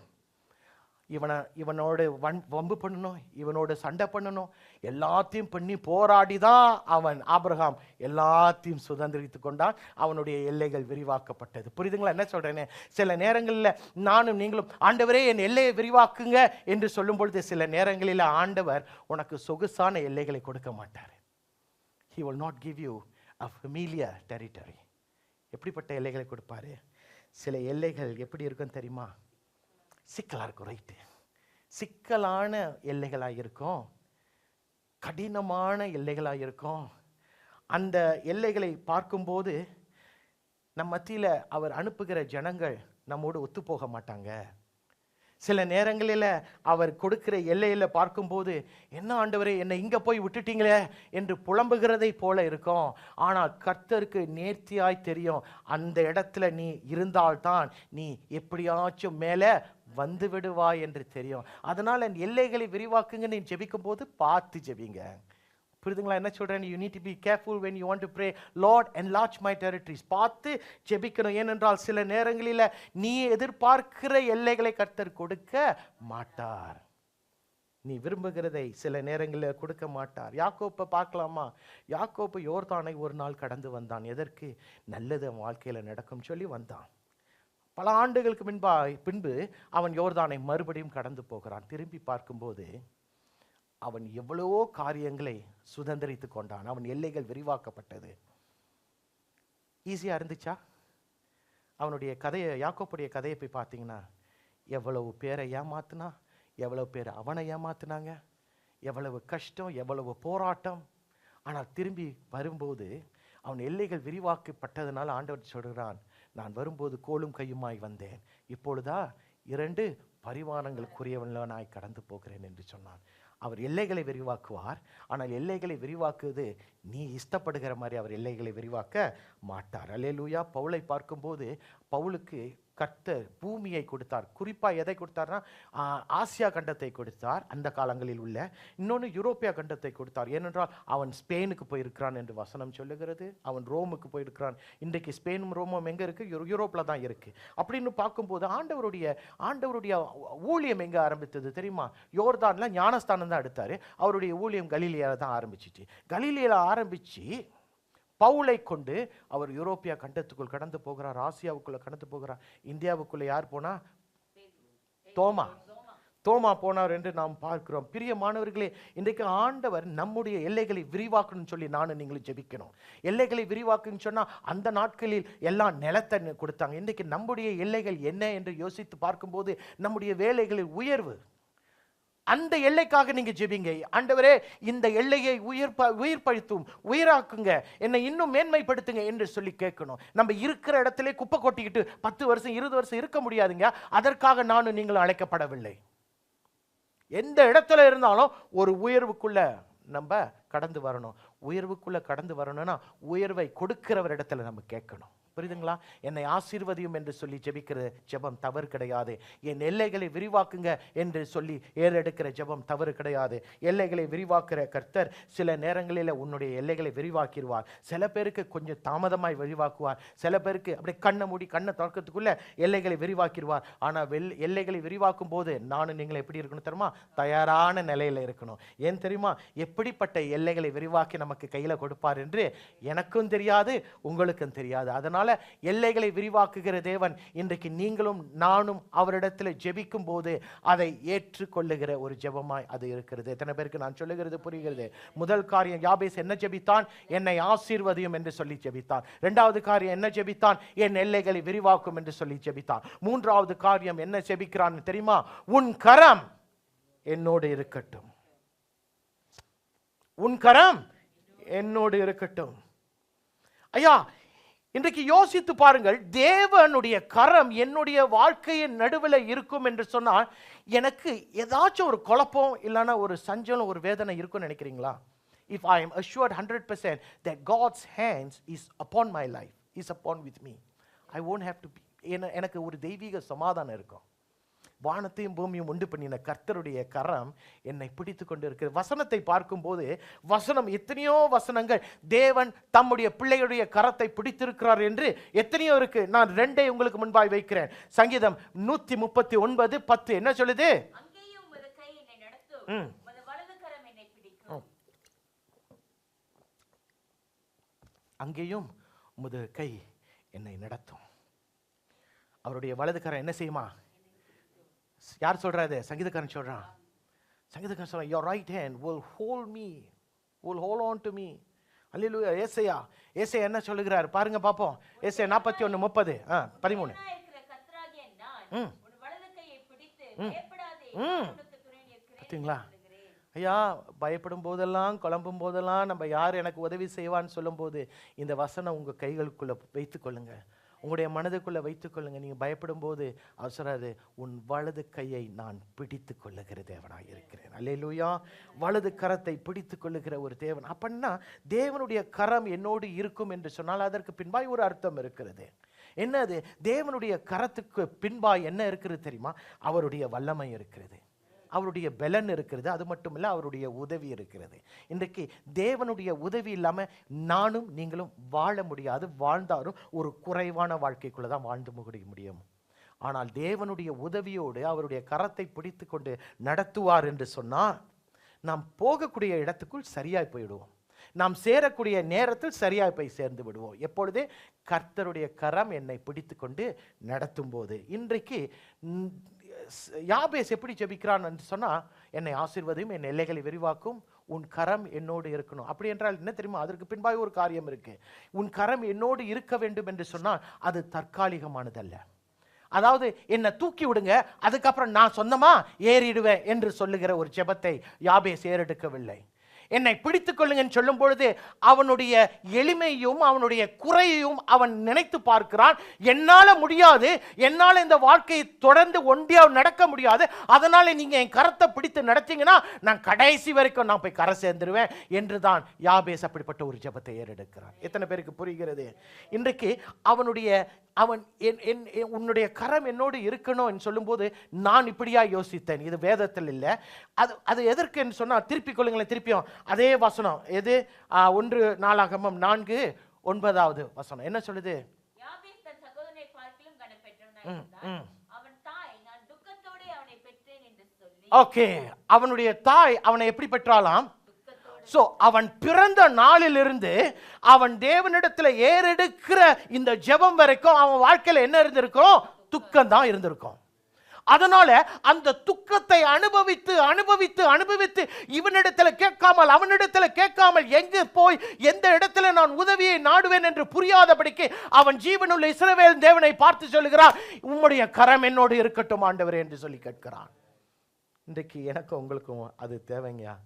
இவனோட வம்பு பண்ணணும், இவனோட சண்டை பண்ணணும், எல்லாத்தையும் பண்ணி போராடிதான் அவன் ஆபிரகாம் எல்லாத்தையும் சுதந்திரித்து கொண்டான். அவனுடைய எல்லைகள் விரிவாக்கப்பட்டது. புரியுதுங்களா என்ன சொல்றேன்னு? சில நேரங்களில் நானும் நீங்களும் ஆண்டவரே என் எல்லையை விரிவாக்குங்க என்று சொல்லும் பொழுது சில நேரங்களில் ஆண்டவர் உனக்கு சொகுசான எல்லைகளை கொடுக்க மாட்டார். He will not give you a familiar territory. எப்படிப்பட்ட எல்லைகளை கொடுப்பாரு? சில எல்லைகள் எப்படி இருக்கும் தெரியுமா? சிக்கலாக இருக்கும். ரைட்டு, சிக்கலான எல்லைகளாக இருக்கும், கடினமான எல்லைகளாக இருக்கும். அந்த எல்லைகளை பார்க்கும்போது நம் மத்தியில் அவர் அனுப்புகிற ஜனங்கள் நம்மோடு ஒத்து போக மாட்டாங்க. சில நேரங்களில் அவர் கொடுக்கிற எல்லையில் பார்க்கும்போது என்ன ஆண்டவரே என்னை இங்கே போய் விட்டுட்டீங்களே என்று புலம்புகிறதை போல இருக்கும். ஆனால் கர்த்தருக்கு நேர்த்தியாய் தெரியும், அந்த இடத்துல நீ இருந்தால்தான் நீ எப்படியாச்சும் மேலே வந்து விடுவாய் என்று தெரியும். அதனால் என் எல்லைகளை விரிவாக்குங்க நீ ஜெபிக்கும் போது பார்த்து ஜெபிங்க. புரியுதுங்களா என்ன சொல்றேன்? you need to be careful when you want to pray, Lord enlarge my territories. பார்த்து ஜெபிக்கணும். ஏனென்றால் சில நேரங்களில் நீ எதிர்பார்க்கிற எல்லைகளை கர்த்தர் கொடுக்க மாட்டார். நீ விரும்புகிறதை சில நேரங்களில் கொடுக்க மாட்டார். யாக்கோப்பை பார்க்கலாமா? யாக்கோப்பு யோர்தானை ஒரு நாள் கடந்து வந்தான். எதற்கு? நல்லது வாழ்க்கையில் நடக்கும் சொல்லி வந்தான். பல ஆண்டுகளுக்கு பின்பு அவன் யோர்தானை மறுபடியும் கடந்து போகிறான். திரும்பி பார்க்கும்போது அவன் எவ்வளவோ காரியங்களை சுதந்திரித்து கொண்டான். அவன் எல்லைகள் விரிவாக்கப்பட்டது. ஈஸியா இருந்துச்சா? அவனுடைய கதையை, யாக்கோப்புடைய கதையை போய் பார்த்தீங்கன்னா எவ்வளவு பேரை ஏமாத்தினா, எவ்வளவு பேர் அவனை ஏமாத்தினாங்க, எவ்வளவு கஷ்டம், எவ்வளவு போராட்டம். ஆனால் திரும்பி வரும்போது அவன் எல்லைகள் விரிவாக்கப்பட்டதுனால ஆண்டவர் சொல்கிறான், நான் வரும்போது கோலும் கையுமாய் வந்தேன், இப்பொழுதா 2 பரிமாணங்களுக்குரியவனாய் கடந்து போகிறேன் என்று சொன்னான். அவர் எல்லைகளை விரிவாக்குவார். ஆனால் எல்லைகளை விரிவாக்குவது நீ இஷ்டப்படுகிற மாதிரி அவர் எல்லைகளை விரிவாக்க மாட்டார். அல்லேலூயா. பவுலை பார்க்கும்போது பவுலுக்கு கர்த்தர் பூமியை கொடுத்தார். குறிப்பாக எதை கொடுத்தார்னா ஆசியா கண்டத்தை கொடுத்தார் அந்த காலங்களில் உள்ள. இன்னொன்று யூரோப்பியா கண்டத்தை கொடுத்தார். ஏனென்றால் அவன் ஸ்பெயினுக்கு போயிருக்கிறான் என்று வசனம் சொல்லுகிறது. அவன் ரோமுக்கு போயிருக்கிறான். இன்றைக்கு ஸ்பெயினும் ரோமும் எங்கே இருக்குது? யூரோப்பில் தான் இருக்குது. அப்படின்னு பார்க்கும்போது ஆண்டவருடைய ஊழியம் எங்கே ஆரம்பித்தது தெரியுமா? யோர்தானில் ஞானஸ்தானம் தான் எடுத்தார். அவருடைய ஊழியம் கலிலியாவில் தான் ஆரம்பிச்சிச்சு. கலிலியில் ஆரம்பித்து பவுலை கொண்டு அவர் யூரோப்பியா கண்டத்துக்குள் கடந்து போகிறார், ஆசியாவுக்குள்ள கடந்து போகிறார். இந்தியாவுக்குள்ள யார் போனா? தோமா போனார் என்று நாம் பார்க்கிறோம். பிரியமானவர்களே, இன்றைக்கு ஆண்டவர் நம்முடைய எல்லைகளை விரிவாக்கணும்னு சொல்லி நானும் நீங்களும் ஜெபிக்கணும். எல்லைகளை விரிவாக்குன்னு சொன்னா அந்த நாட்களில் எல்லாம் நிலத்தை கொடுத்தாங்க. இன்றைக்கு நம்முடைய எல்லைகள் என்ன என்று யோசித்து பார்க்கும்போது நம்முடைய வேலைகளில் உயர்வு, அந்த எல்லைக்காக நீங்க ஜெபிங்க. ஆண்டவரே, இந்த எல்லையை உயிர்படுத்தும், உயிராக்குங்க, என்னை இன்னும் மேன்மைப்படுத்துங்க என்று சொல்லி கேட்கணும். நம்ம இருக்கிற இடத்திலே குப்பை கொட்டிக்கிட்டு 10 வருஷம் 20 வருஷம் இருக்க முடியாதுங்க. அதற்காக நானும் நீங்களும் அழைக்கப்படவில்லை. எந்த இடத்துல இருந்தாலும் ஒரு உயர்வுக்குள்ள நம்ம கடந்து வரணும். உயர்வுக்குள்ள கடந்து வரணும்னா உயர்வை கொடுக்கிறவர் இடத்துல நம்ம கேட்கணும். புரியுதுங்களா? என்னை ஆசீர்வதியும் என்று சொல்லி ஜெபிக்கிற ஜெபம் தவறு கிடையாது. என் எல்லைகளை விரிவாக்குங்க என்று சொல்லி ஏறெடுக்கிற ஜெபம் தவறு கிடையாது. எல்லைகளை விரிவாக்குற கர்த்தர் சில நேரங்களில் உன்னுடைய எல்லைகளை விரிவாக்கிடுவார். சில பேருக்கு கொஞ்சம் தாமதமாய் விரிவாக்குவார். சில பேருக்கு அப்படியே கண்ணை மூடி கண்ணை திறக்கிறதுக்குள்ள எல்லைகளை விரிவாக்கிடுவார். ஆனால் எல்லைகளை விரிவாக்கும் போது நானும் நீங்களும் எப்படி இருக்கணும் தெரியுமா? தயாரான நிலையில் இருக்கணும். ஏன் தெரியுமா? எப்படிப்பட்ட எல்லைகளை விரிவாக்கி நமக்கு கையில் கொடுப்பார் என்று எனக்கும் தெரியாது, உங்களுக்கும் தெரியாது. அதனால எல்லைகளை விரிவாக்குகிற தேவன் இன்றைக்கு நீங்களும் நானும் அவரிடத்தில் ஜெபிக்கும் போது அதை ஏற்றுக்கொள்ளுகிற ஒரு ஜெபமாய் அது இருக்கிறது. எத்தனை பேருக்கு நான் சொல்லுகிறது புரிகிறது? முதல் காரியம், யாபேஸ் என்ன ஜெபித்தான்? என்னை ஆசீர்வதியும் என்று சொல்லி ஜெபித்தான். இரண்டாவது காரியம் என்ன ஜெபித்தான்? என் எல்லைகளை விரிவாக்கும் என்று சொல்லி ஜெபித்தான். மூன்றாவது காரியம் என்ன ஜெபிக்கிறான் தெரியுமா? உன் கரம் என்னோடு இருக்கட்டும். உன் கரம் என்னோடு இருக்கட்டும். ஐயா, இன்றைக்கு யோசித்து பாருங்கள், தேவனுடைய கரம் என்னுடைய வாழ்க்கையின் நடுவில் இருக்கும் என்று சொன்னால் எனக்கு ஏதாச்சும் ஒரு குழப்பம் இல்லைன்னா ஒரு சஞ்சலம், ஒரு வேதனை இருக்கும்னு நினைக்கிறீங்களா? If I am assured 100% that God's hands is upon my life, is upon with me, I won't have to be, எனக்கு ஒரு தெய்வீக சமாதானம் இருக்கும். வானத்தையும் பூமியும் உண்டு பண்ணின கர்த்தருடைய கரம் என்னை பிடித்து கொண்டு இருக்கிற வசனத்தை பார்க்கும்போது, வசனம் எத்தனையோ வசனங்கள் தேவன் தம்முடைய பிள்ளைகளுடைய கரத்தை பிடித்திருக்கிறார் என்று எத்தனையோ இருக்கு. நான் 2 உங்களுக்கு முன்பாய் வைக்கிறேன். சங்கீதம் 139:10 என்ன சொல்லுது? அங்கேயும் உமது கை என்னை நடத்தும், உமது வலது கரம் என்னை பிடிக்கும். அங்கேயும் உமது கை என்னை நடத்தும். அவருடைய வலது கரம் என்ன செய்யுமா? யார் சொல்றாரு? சங்கீதக்காரன் சொல்றான். சங்கீதக்காரன் சொல்றான், your right hand will hold me, will hold on to me. அல்லேலூயா. ஏசாயா என்ன சொல்லுகிறார் பாருங்க பாப்போம். ஏசாயா 41:30 13. கர்த்தராகிய நான் உன் வலது கையை பிடித்து பயப்படாதே, உனக்கு துணை நிற்கிறேன். பாத்தீங்களா ஐயா? பயப்படும் போதெல்லாம், குழம்பும் போதெல்லாம் நம்ம யார் எனக்கு உதவி செய்வான்னு சொல்லும் போது இந்த வசனம் உங்க கைகளுக்குள்ள வைத்துக் கொள்ளுங்க, உங்களுடைய மனதுக்குள்ள வைத்துக் கொள்ளுங்க. நீங்க பயப்படும் போது அவசராது, உன் வலது கையை நான் பிடித்து கொள்ளுகிற தேவனாய் இருக்கிறேன். அல்லேலூயா. வலது கரத்தை பிடித்து கொள்ளுகிற ஒரு தேவன். அப்படின்னா தேவனுடைய கரம் என்னோடு இருக்கும் என்று சொன்னால் அதற்கு பின்பாய் ஒரு அர்த்தம் இருக்கிறது. என்னது? தேவனுடைய கரத்துக்கு பின்பாய் என்ன இருக்கிறது தெரியுமா? அவருடைய வல்லமை இருக்கிறது, அவருடைய பலன் இருக்கிறது. அது மட்டும் இல்லை, அவருடைய உதவி இருக்கிறது. இன்றைக்கு தேவனுடைய உதவி இல்லாமல் நானும் நீங்களும் வாழ முடியாது. வாழ்ந்தாலும் ஒரு குறைவான வாழ்க்கைக்குள்ள தான் வாழ்ந்து முடியும். ஆனால் தேவனுடைய உதவியோடு அவருடைய கரத்தை பிடித்து கொண்டு நடத்துவார் என்று சொன்னால் நாம் போகக்கூடிய இடத்துக்குள் சரியாய் போயிடுவோம். நாம் சேரக்கூடிய நேரத்தில் சரியாய் போய் சேர்ந்து விடுவோம். எப்பொழுது? கர்த்தருடைய கரம் என்னை பிடித்து கொண்டு நடத்தும் போது. இன்றைக்கு யாபேஸ் எப்படி ஜெபிக்கிறான் என்று சொன்னா, என்னை ஆசீர்வதியும், என் எல்லைகளை விரிவாக்கும், உன் கரம் என்னோடு இருக்கணும். அப்படி என்றால் என்ன தெரியுமா? அதற்கு பின்பாய் ஒரு காரியம் இருக்கு. உன் கரம் என்னோடு இருக்க வேண்டும் என்று சொன்னால் அது தற்காலிகமானதல்ல. அதாவது என்னை தூக்கி விடுங்க, அதுக்கப்புறம் நான் சொந்தமா ஏறிடுவேன் என்று சொல்லுகிற ஒரு ஜெபத்தை யாபேஸ் ஏறெடுக்கவில்லை. என்னை பிடித்துக் கொள்ளுங்கன்னு சொல்லும் பொழுது அவனுடைய எளிமையும் அவனுடைய குறையையும் அவன் நினைத்து பார்க்கிறான். என்னால முடியாது, என்னால இந்த வாழ்க்கையை தொடர்ந்து ஒண்டியா நடக்க முடியாது, அதனால நீங்க என் கரத்தை பிடித்து நடத்தீங்கன்னா நான் கடைசி வரைக்கும் நான் போய் கரை சேர்ந்துருவேன் என்றுதான் யாபேஸ் அப்படிப்பட்ட ஒரு ஜெபத்தை ஏறெடுக்கிறான். எத்தனை பேருக்கு புரிகிறது? இன்றைக்கு அவன் உன்னுடைய கரம் என்னோடு இருக்கணும் சொல்லும்போது நான் இப்படியா யோசித்தேன். இது வேதத்தில் இல்லை. அது எதற்கு என்று சொன்னா, திருப்பிக் கொள்ளுங்களேன். திருப்பியும் அதே வசனம் எது? 1 நாளாகமம் 4:9 வசனம் என்ன சொல்லுது? யாபேஸ் தன் சகோதரனை பார்க்கிலும் கனப்பெற்றவனாய் இருந்தான். அவன் தாய் நான் துக்கத்தோடு அவனை பெற்றேன் என்று சொல்லி. ஓகே, அவனுடைய தாய் அவனை எப்படி பெற்றாலாம்? சோ அவன் பிறந்த நாளிலிருந்து அவன் தேவனிடத்துல ஏறெடுக்கிற இந்த ஜெபம் வரைக்கும் அவன் வாழ்க்கையில என்ன இருந்திருக்கும்? துக்கம் தான் இருந்திருக்கும். அதனால அந்த துக்கத்தை அனுபவித்து அனுபவித்து அனுபவித்து இவனிடத்துல கேட்காமல் அவனிடத்துல கேட்காமல் எங்கு போய் எந்த இடத்துல நான் உதவியை நாடுவேன் என்று புரியாதபடிக்கு அவன் ஜீவனுள்ள இஸ்ரவேல் தேவனை பார்த்து சொல்லுகிறான், உம்முடைய கரம் என்னோடு இருக்கட்டும் ஆண்டவரே என்று சொல்லி கேட்கிறான். இன்றைக்கு எனக்கும் உங்களுக்கும் அது தேவைங்கயா.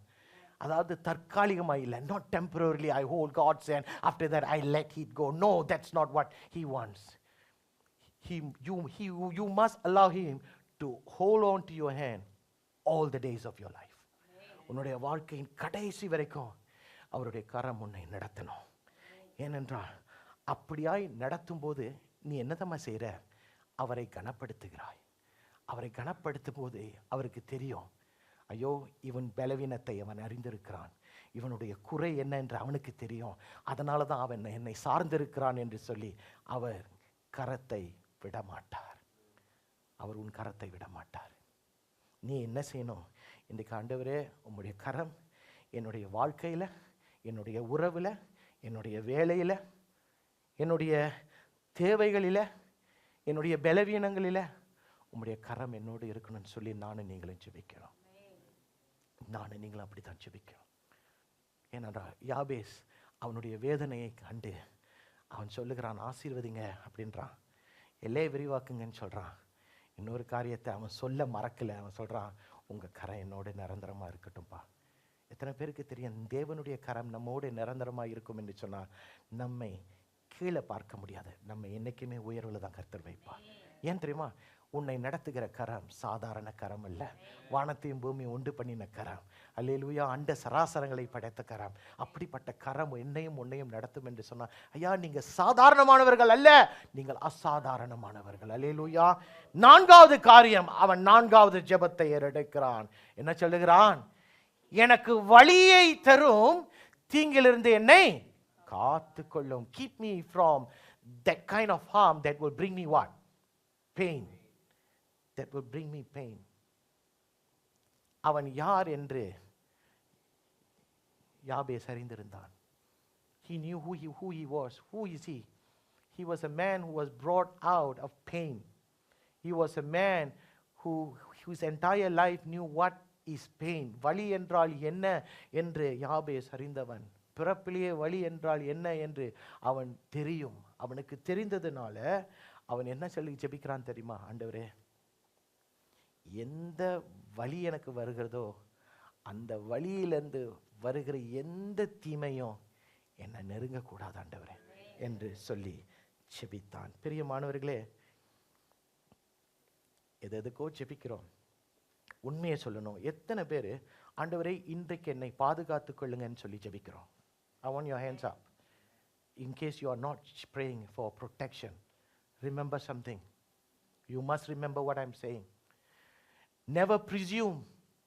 அதாவது தற்காலிகமாக இல்லை. not temporarily I hold God's hand, after that I let it go. No, that's not what he wants. You must allow him to hold on to your hand all the days of your life. உன்னுடைய வாழ்க்கையின் கடைசி வரைக்கும் அவருடைய கரம் உன்னை நடத்தணும். ஏனென்றால் அப்படியாய் நடத்தும் போது நீ என்னதம்மா செய்கிற? அவரை கனப்படுத்துகிறாய். அவரை கனப்படுத்தும் போது அவருக்கு தெரியும், ஐயோ இவன் பலவீனத்தை அவன் அறிந்திருக்கிறான், இவனுடைய குறை என்ன என்று அவனுக்கு தெரியும், அதனால தான் அவன் என்னை சார்ந்திருக்கிறான் என்று சொல்லி அவர் கரத்தை விடமாட்டார். அவர் உன் கரத்தை விடமாட்டார். நீ என்ன செய்யணும்? இன்றைக்கு ஆண்டவரே உம்முடைய கரம் என்னுடைய வாழ்க்கையில், என்னுடைய உறவில், என்னுடைய வேலையில், என்னுடைய தேவைகளில், என்னுடைய பலவீனங்களில் உம்முடைய கரம் என்னோடு இருக்கணும்னு சொல்லி நானும் நீங்களும் ஜெபிக்கிறோம். நானும் நீங்களும் அப்படி தான் ஜெபிக்கிறோம். ஏனென்றால் யாபேஸ் அவனுடைய வேதனையை கண்டு அவன் சொல்லுகிறான், ஆசீர்வதிங்க அப்படின்றான், எல்லையை விரிவாக்குங்கன்னு சொல்கிறான். இன்னொரு காரியத்தை அவன் சொல்ல மறக்கலை. அவன் சொல்கிறான், உங்கள் கரம் என்னோட நிரந்தரமாக இருக்கட்டும்ப்பா. எத்தனை பேருக்கு தெரியும் தேவனுடைய கரம் நம்மோடு நிரந்தரமாக இருக்கும் என்று சொன்னால் நம்மை கீழே பார்க்க முடியாது, நம்ம என்றைக்குமே உயர்வில் தான் கர்த்தர் வைப்பார். ஏன் தெரியுமா? உன்னை நடத்துகிற கரம் சாதாரண கரம் அல்ல, வானத்தையும் பூமியும் உண்டு பண்ணின கரம். அல்லேலூயா, அண்ட சராசரங்களை படைத்த கரம். அப்படிப்பட்ட கரம் என்னையும் உன்னையும் நடத்தும் என்று சொன்னால், ஐயா நீங்கள் சாதாரணமானவர்கள் அல்ல, நீங்கள் அசாதாரணமானவர்கள். அல்லேலூயா. நான்காவது காரியம், அவன் நான்காவது ஜெபத்தை ஏறெடுக்கிறான். என்ன சொல்லுகிறான்? எனக்கு வழியை தரும் தீங்கிலிருந்து என்னை காத்து கொள்ளும். Keep me from that kind of harm that will bring me what? Pain. That will bring me pain. அவன் யார் என்று யாபேஸ் அறிந்திருந்தான். He knew who he was. Who is he? He was a man who was brought out of pain. He was a man whose entire life knew what is pain. வலி என்றால் என்ன என்று யாபேஸ் அறிந்தவன். பிறப்பிலேயே வலி என்றால் என்ன என்று அவன் தெரியும். அவனுக்கு தெரிந்ததுனால அவன் என்ன சொல்லி ஜெபிக்கிறான் தெரியுமா? ஆண்டவரே, எந்த வலி எனக்கு வருகிறதோ அந்த வலியிலிருந்து வருகிற எந்த தீமையும் என்னை நெருங்கக்கூடாது ஆண்டவரே என்று சொல்லி ஜெபித்தான். பிரியமானவர்களே, எதுக்கோ ஜெபிக்கிறோம், உண்மையை சொல்லணும். எத்தனை பேர் ஆண்டவரே இன்றைக்கு என்னை பாதுகாத்து கொள்ளுங்கன்னு சொல்லி ஜெபிக்கிறோம்? I want your hands up. In case you are not praying for protection, remember something. You must remember what I'm saying. Never presume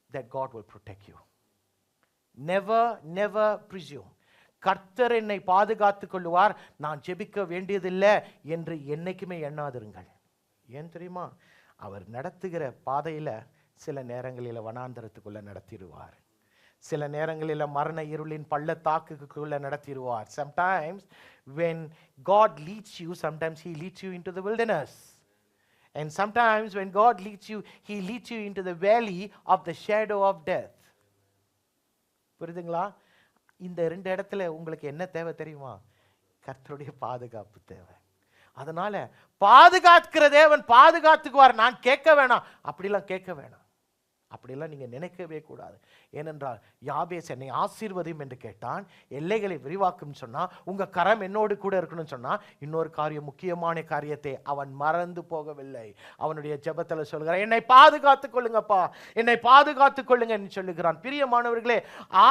that God will protect you. Never presume. கர்த்தர் என்னை பாதுகாத்துக் கொள்வார், நான் ஜெபிக்க வேண்டியதில்லை என்று என்னைக்குமே எண்ணாதிருங்கள். ஏன் தெரியுமா? அவர் நடத்துகிற பாதையில் சில நேரங்களில் வனாந்தரத்துக்குள்ள நடத்திடுவார், சில நேரங்களில் மரண இருளின் பள்ளத்தாக்குக்குள்ள நடத்திடுவார். Sometimes when God leads you, sometimes he leads you into the wilderness. And sometimes when God leads you, he leads you into the valley of the shadow of death. புரியுதுங்களா? இந்த ரெண்டு இடத்துல உங்களுக்கு என்ன தேவை தெரியுமா? கர்த்தருடைய பாதுகாப்பு தேவை. அதனால பாதுகாக்கிற தேவன் பாதுகாத்துக்குவார், நான் கேட்க வேணாம், அப்படிலாம் கேட்க வேணாம், அப்படிலாம் நீங்க நினைக்கவே கூடாது. ஏனென்றால் யாபேஸ் என்னை ஆசீர்வதியும் என்று கேட்டான், எல்லைகளை விரிவாக்கும் சொன்னா, உங்க கரம் என்னோடு கூட இருக்கணும்னு சொன்னா, இன்னொரு காரியம், முக்கியமான காரியத்தை அவன் மறந்து போகவில்லை. அவனுடைய ஜெபத்தில் சொல்கிறான், என்னை பாதுகாத்துக் கொள்ளுங்கப்பா, என்னை பாதுகாத்துக் கொள்ளுங்க சொல்லுகிறான். பிரியமானவர்களே,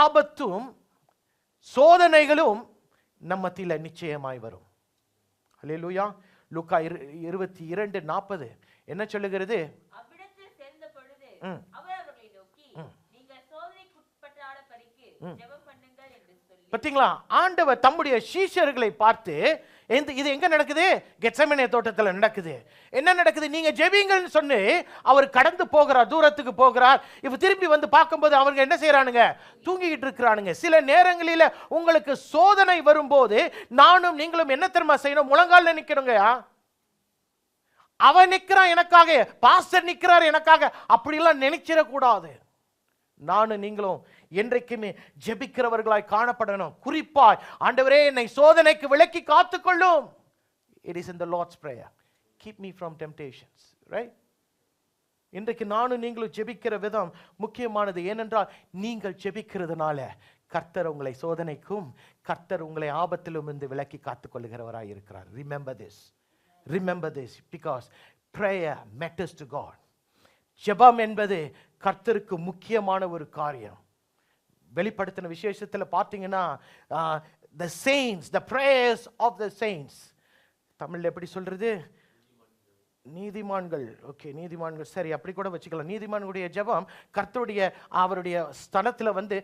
ஆபத்தும் சோதனைகளும் நம்மத்தில நிச்சயமாய் வரும். அல்லேலூயா. லூக்கா 22:40 என்ன சொல்லுகிறது? பார்த்தீங்களா? ஆண்டவர் தம்முடைய சீஷர்களை பார்த்து, இது எங்க நடக்குது? கெத்செமனே தோட்டத்தில் நடக்குது. என்ன நடக்குது? நீங்க ஜெபிங்கள்னு சொன்னு அவர் கடந்து போகிறார், தூரத்துக்கு போகிறார். இப்ப திரும்பி வந்து பார்க்கும்போது அவங்க என்ன செய்யறானுங்க? தூங்கிக்கிட்டு இருக்கிறானுங்க. சில நேரங்களில் உங்களுக்கு சோதனை வரும்போது நானும் நீங்களும் என்ன தெரியுமா செய்யணும்? முழங்கால நிக்கணுங்க. அவன் நிக்கிறான் எனக்காக, பாஸ்டர் நிக்கிறார் எனக்காக, அப்படிலாம் நினைச்சிடக்கூடாது. நானும் நீங்களும் என்றைக்குமே ஜெபிக்கிறவர்களாய் காணப்படணும். குறிப்பாய், ஆண்டவரே என்னை சோதனைக்கு விலக்கி காத்துக்கொள்ளும். It is in the Lord's prayer. Keep me from temptations, right? இன்றைக்கு நானும் நீங்களும் ஜெபிக்கிற விதம் முக்கியமானது. ஏனென்றால் நீங்கள் ஜெபிக்கிறதுனால கர்த்தர் உங்களை சோதனைக்கும் கர்த்தர் உங்களை ஆபத்திலும் இருந்து விலக்கி காத்துக் கொள்ளுகிறவராய் இருக்கிறார். Remember this because prayer matters to God. ஜெபம் என்பது கர்த்தருக்கு முக்கியமான ஒரு காரியம். வெளிப்படுத்தின விசேஷத்தில் பார்த்தீங்கன்னா the saints, the prayers of the saints, தமிழ்ல எப்படி சொல்றது? நீதிமான்கள். ஓகே, நீதிமான்கள், சரி, அப்படி கூட வச்சுக்கலாம். நீதிமான்களுடைய ஜெபம் கர்த்தருடைய அவருடைய ஸ்தலத்துல வந்து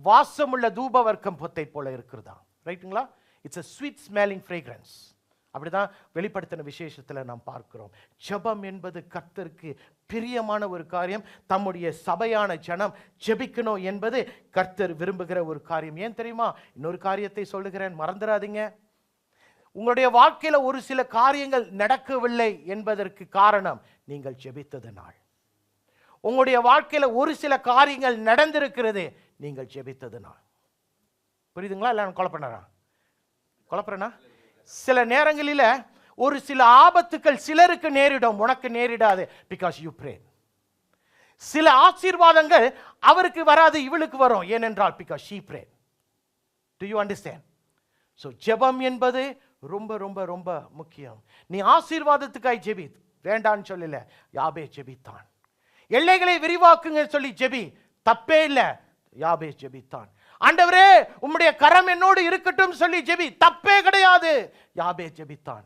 வாசமுள்ள தூபவர்க்கம் பொத்தை போல இருக்கிறதா. ரைட்டுங்களா? It's a sweet smelling fragrance. அப்படிதான் வெளிப்படுத்தின விசேஷத்துல நாம் பார்க்கிறோம். ஜெபம் என்பது கர்த்தருக்கு பிரியமான ஒரு காரியம். தம்முடைய சபையான ஜனம் ஜெபிக்கணும் என்பது கர்த்தர் விரும்புகிற ஒரு காரியம். ஏன் தெரியுமா? இன்னொரு காரியத்தை சொல்லுகிறேன், மறந்துடாதீங்க. உங்களுடைய வாழ்க்கையில ஒரு சில காரியங்கள் நடக்கவில்லை என்பதற்கு காரணம் நீங்கள் ஜெபித்ததனால். உங்களுடைய வாழ்க்கையில ஒரு சில காரியங்கள் நடந்திருக்கிறது நீங்கள் ஜெபித்ததனால். புரியுதுங்களா? இல்ல நான் குழப்பறேனா? சில நேரங்களில் ஒரு சில ஆபத்துக்கள் சிலருக்கு நேரிடும், உனக்கு நேரிடாது. Because you pray. சில ஆசீர்வாதங்கள் அவருக்கு வராது, இவளுக்கு வரும். ஏனென்றால் because she pray. To you understand? So ஜெபம் என்பது ரொம்ப ரொம்ப ரொம்ப முக்கியம். நீ ஆசீர்வாதத்துக்காய் ஜெபி, வேண்டான்னு சொல்லல. யாபே ஜெபித்தான். எல்லைகளை விரிவாக்குங்க சொல்லி ஜெபி, தப்பே இல்லை. யாபே ஜெபித்தான். ஆண்டவரே உம்முடைய கரம் என்னோடு இருக்கட்டும் சொல்லி ஜெபி, தப்பே கிடையாது. யாபே ஜெபித்தான்.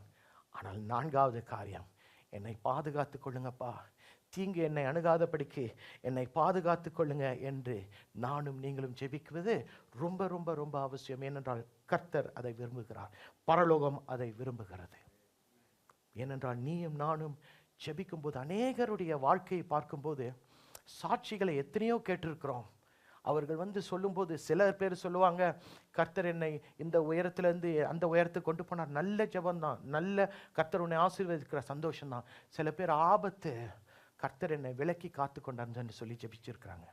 ஆனால் நான்காவது காரியம், என்னை பாதுகாத்துக் கொள்ளுங்கப்பா, தீங்கு என்னை அணுகாதபடிக்கு என்னை பாதுகாத்துக் கொள்ளுங்க என்று நானும் நீங்களும் ஜெபிக்குவது ரொம்ப ரொம்ப ரொம்ப அவசியம். ஏனென்றால் கர்த்தர் அதை விரும்புகிறார், பரலோகம் அதை விரும்புகிறது. ஏனென்றால் நீயும் நானும் ஜெபிக்கும் போது அநேகருடைய வாழ்க்கையை பார்க்கும்போது சாட்சிகளை எத்தனையோ கேட்டிருக்கிறோம். அவர்கள் வந்து சொல்லும்போது சில பேர் சொல்லுவாங்க, கர்த்தர் என்னை இந்த உயரத்திலேருந்து அந்த உயரத்துக்கு கொண்டு போனார், நல்ல ஜெபம்தான், நல்ல கர்த்தர் உன்னை ஆசீர்வதிக்கிற சந்தோஷம்தான். சில பேர் ஆபத்து, கர்த்தர் என்னை விலக்கி காத்து கொண்டார்னு சொல்லி ஜெபிச்சிருக்கிறாங்க.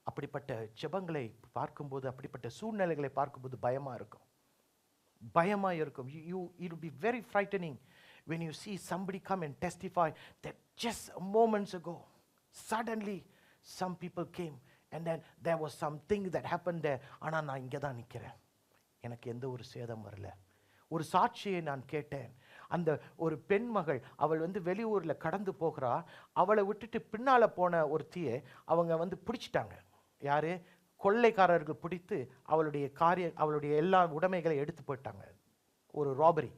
அப்படிப்பட்ட ஜெபங்களை பார்க்கும்போது, அப்படிப்பட்ட சூழ்நிலைகளை பார்க்கும்போது பயமா இருக்கும். It will be very frightening when you see somebody come and testify that just moments ago suddenly some people came and then there was something that happened there. ஆனா நான் இங்கே தான் நிற்கிறேன், எனக்கு எந்த ஒரு சேதம் வரல. ஒரு சாட்சியை நான் கேட்டேன். அந்த ஒரு பெண் மகள், அவள் வந்து வெளியூர்ல கடந்து போகிறா. அவளை விட்டுட்டு பின்னால போன ஒருத்தியை அவங்க வந்து பிடிச்சிட்டாங்க. யாரு? கொள்ளைக்காரர்கள் பிடித்து அவளுடைய எல்லா உடைமைகளை எடுத்து போயிட்டாங்க. ஒரு ராபரி.